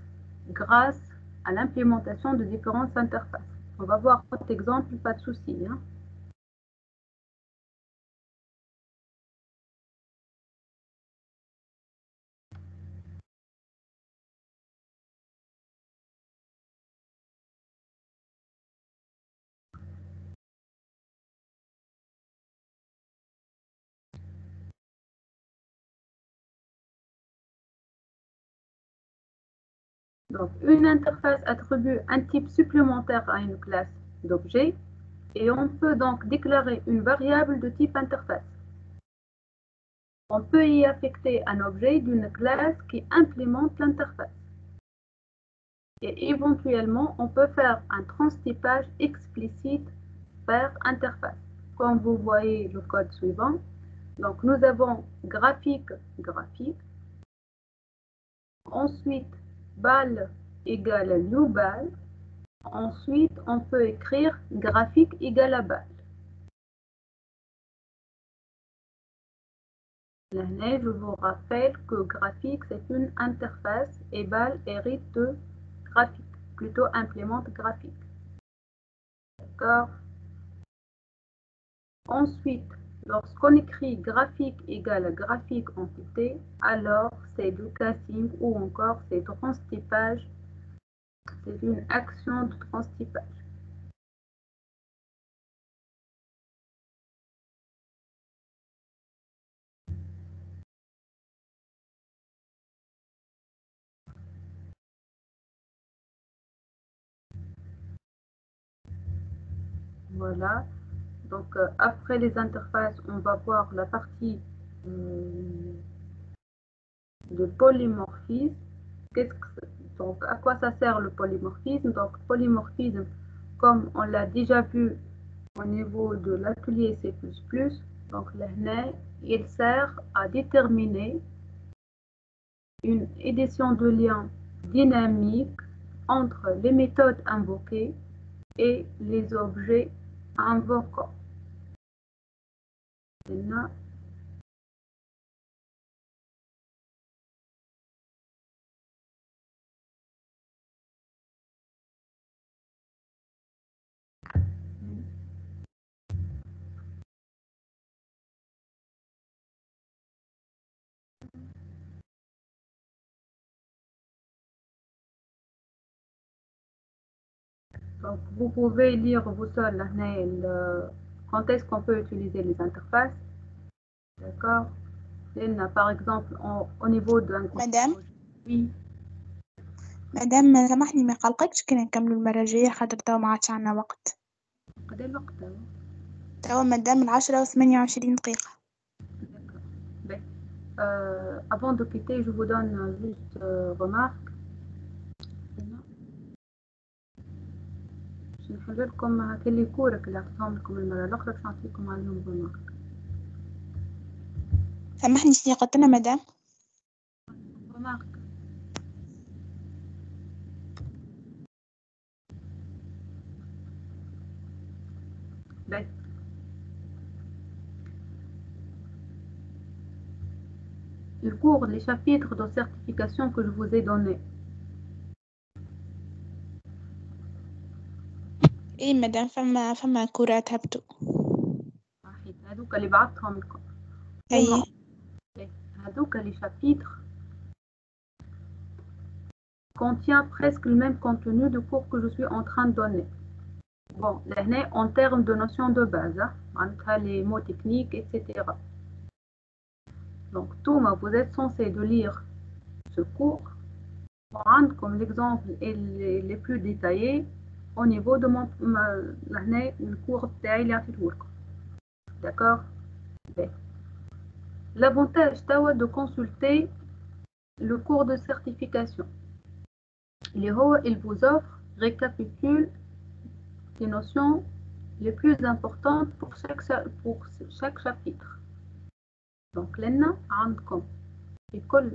Speaker 1: grâce à l'implémentation de différentes interfaces. On va voir cet exemple, pas de souci. Hein. Donc, une interface attribue un type supplémentaire à une classe d'objet et on peut donc déclarer une variable de type interface. On peut y affecter un objet d'une classe qui implémente l'interface. Et éventuellement, on peut faire un transtypage explicite par interface. Comme vous voyez le code suivant, donc nous avons graphique. Ensuite, bal égale à new bal. Ensuite, on peut écrire graphique égale à bal. Là, je vous rappelle que graphique, c'est une interface et bal hérite de graphique, plutôt implémente graphique. D'accord? Ensuite, lorsqu'on écrit graphique égale à graphique entité, alors c'est du casting ou encore c'est transtypage. C'est une action de transtypage. Voilà. Donc, après les interfaces, on va voir la partie de polymorphisme. Donc, à quoi ça sert le polymorphisme? Donc, polymorphisme, comme on l'a déjà vu au niveau de l'atelier C++, donc là, il sert à déterminer une édition de lien dynamique entre les méthodes invoquées et les objets invoquants. Maintenant, donc, vous pouvez lire vous seul quand est-ce qu'on peut utiliser les interfaces. D'accord. Par exemple, au niveau d'un groupe.
Speaker 10: مدام
Speaker 1: Oui.
Speaker 10: مدام سامحني ما قلقتش كنا نكملوا المرة الجاية خاطر توا ما عادش عندنا وقت.
Speaker 1: قد ايه الوقت؟
Speaker 10: توا مدام 10:28.
Speaker 1: Ben, avant de quitter, je vous donne juste remarque. باش نحل لكم هاكا لي كورك اللي عطيتهم لكم المرة الأخرى باش نعطيكم عليهم remarque.
Speaker 10: سامحني شنو قلت لنا مدام؟
Speaker 1: Remarque. Ben. Il court les chapitres de certification que je vous ai donnés.
Speaker 10: ايه مدام فما كورات هبطوا.
Speaker 1: هذوك اللي بعثتهم لكم.
Speaker 10: اي
Speaker 1: هذوك les chapitres contient presque le même contenu de cours que je suis en train de donner. Bon, là, en termes de notions de base, entre les mots techniques, etc. Donc, tout, vous êtes censé de lire ce cours pour rendre comme l'exemple les plus détaillés au niveau de le cours de. D'accord? L'avantage de consulter le cours de certification. Il vous offre, récapitule les notions les plus importantes pour chaque chapitre. Donc, là, عندكم في كل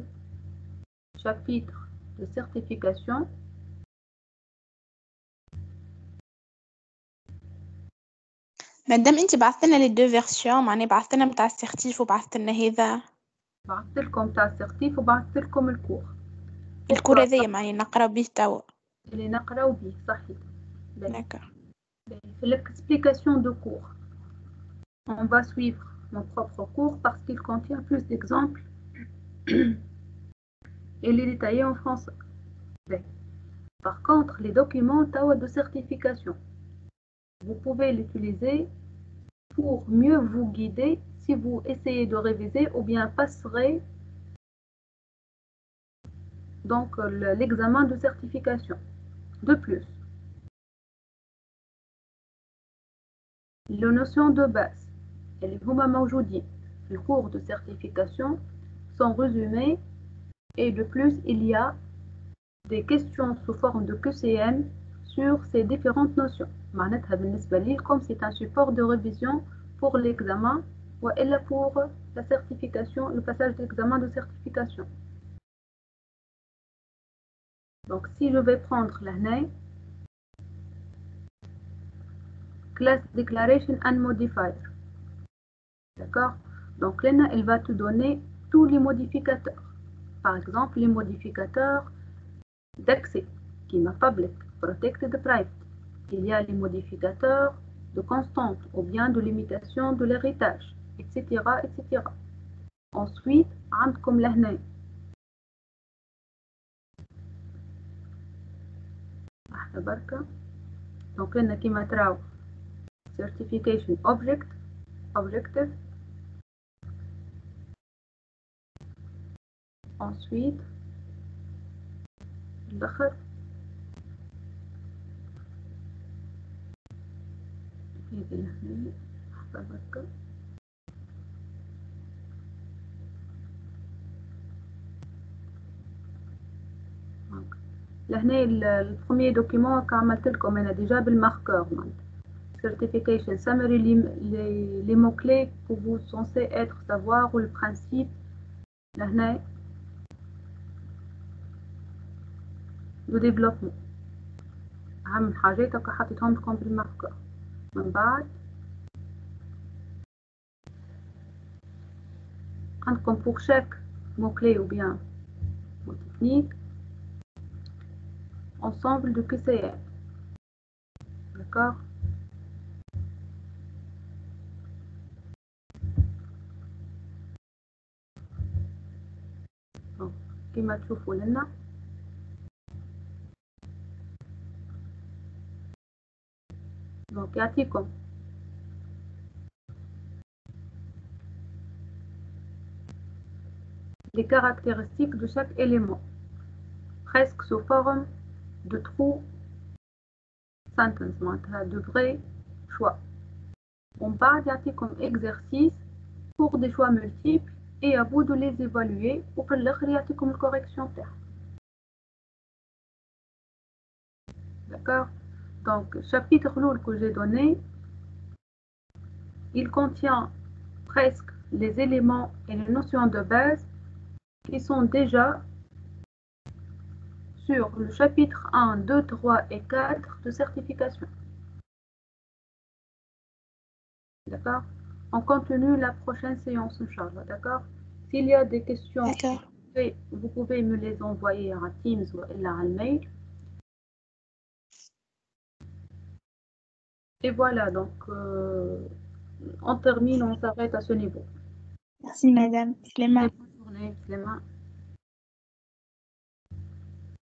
Speaker 1: chapitre de certification.
Speaker 10: مادام انت بعثتنا لي دو فيرسيون معني بعثتنا متاع السيرتيف وبعثتنا هذا
Speaker 1: بعثت لكم تاع السيرتيف وبعثت لكم الكور.
Speaker 10: الكور هذايا معني نقرا بيه توا
Speaker 1: اللي نقراو به صحيح.
Speaker 10: D'accord.
Speaker 1: في l'explication de cours, on va suivre mon propre cours parce qu'il contient plus d'exemples et il est détaillé en français. Par contre, les documents TAWA de certification, vous pouvez l'utiliser pour mieux vous guider si vous essayez de réviser ou bien passerez donc l'examen de certification. De plus, les notions de base et les هما موجودين في cours de certification sont résumées et de plus il y a des questions sous forme de QCM sur ces différentes notions. معناتها بالنسبة ليكم c'est un support de révision pour l'examen ou pour la certification, le passage d'examen de certification. Donc si je vais prendre l'année class declaration and modifier, d'accord, donc là elle va te donner tous les modificateurs, par exemple les modificateurs d'accès qui est public, protected, private. Il y a les modificateurs de constante ou bien de limitation de l'héritage, etc., etc. Ensuite عندكم لهنا واحدة بركة. donc لنا كيما تراو certification object objective. ensuite الآخر هذه لهنا واحدة بركة. لهنا البروميير دوكيمون كعملت لكم انا ديجا بالماركور معناتها certification summary les mots clés que vous censez être savoir ou le principe لهنا de développement أهم حاجات هكا حطيتهم لكم بالماركور. من بعد عندكم pour chaque mot clé ou bien mot technique ensemble de QCM, d'accord. donc كما تشوفوا لنا donc يعطيكم les caractéristiques de chaque élément presque sous forme de true sentence معناتها de vrai choix. ومن بعد يعطيكم exercice pour des choix multiples et à vous de les évaluer وفي الآخر يعطيكم الcorrection تاعها. d'accord. donc chapitre l'eau que j'ai donné il contient presque les éléments et les notions de base qui sont déjà sur le chapitre 1, 2, 3 et 4 de certification. D'accord. On continue la prochaine séance, Inch'Allah. D'accord. S'il y a des questions, vous pouvez me les envoyer à Teams ou à mail. Et voilà, donc on termine, on s'arrête à ce niveau.
Speaker 10: Merci madame.
Speaker 1: Bonne journée, Clément.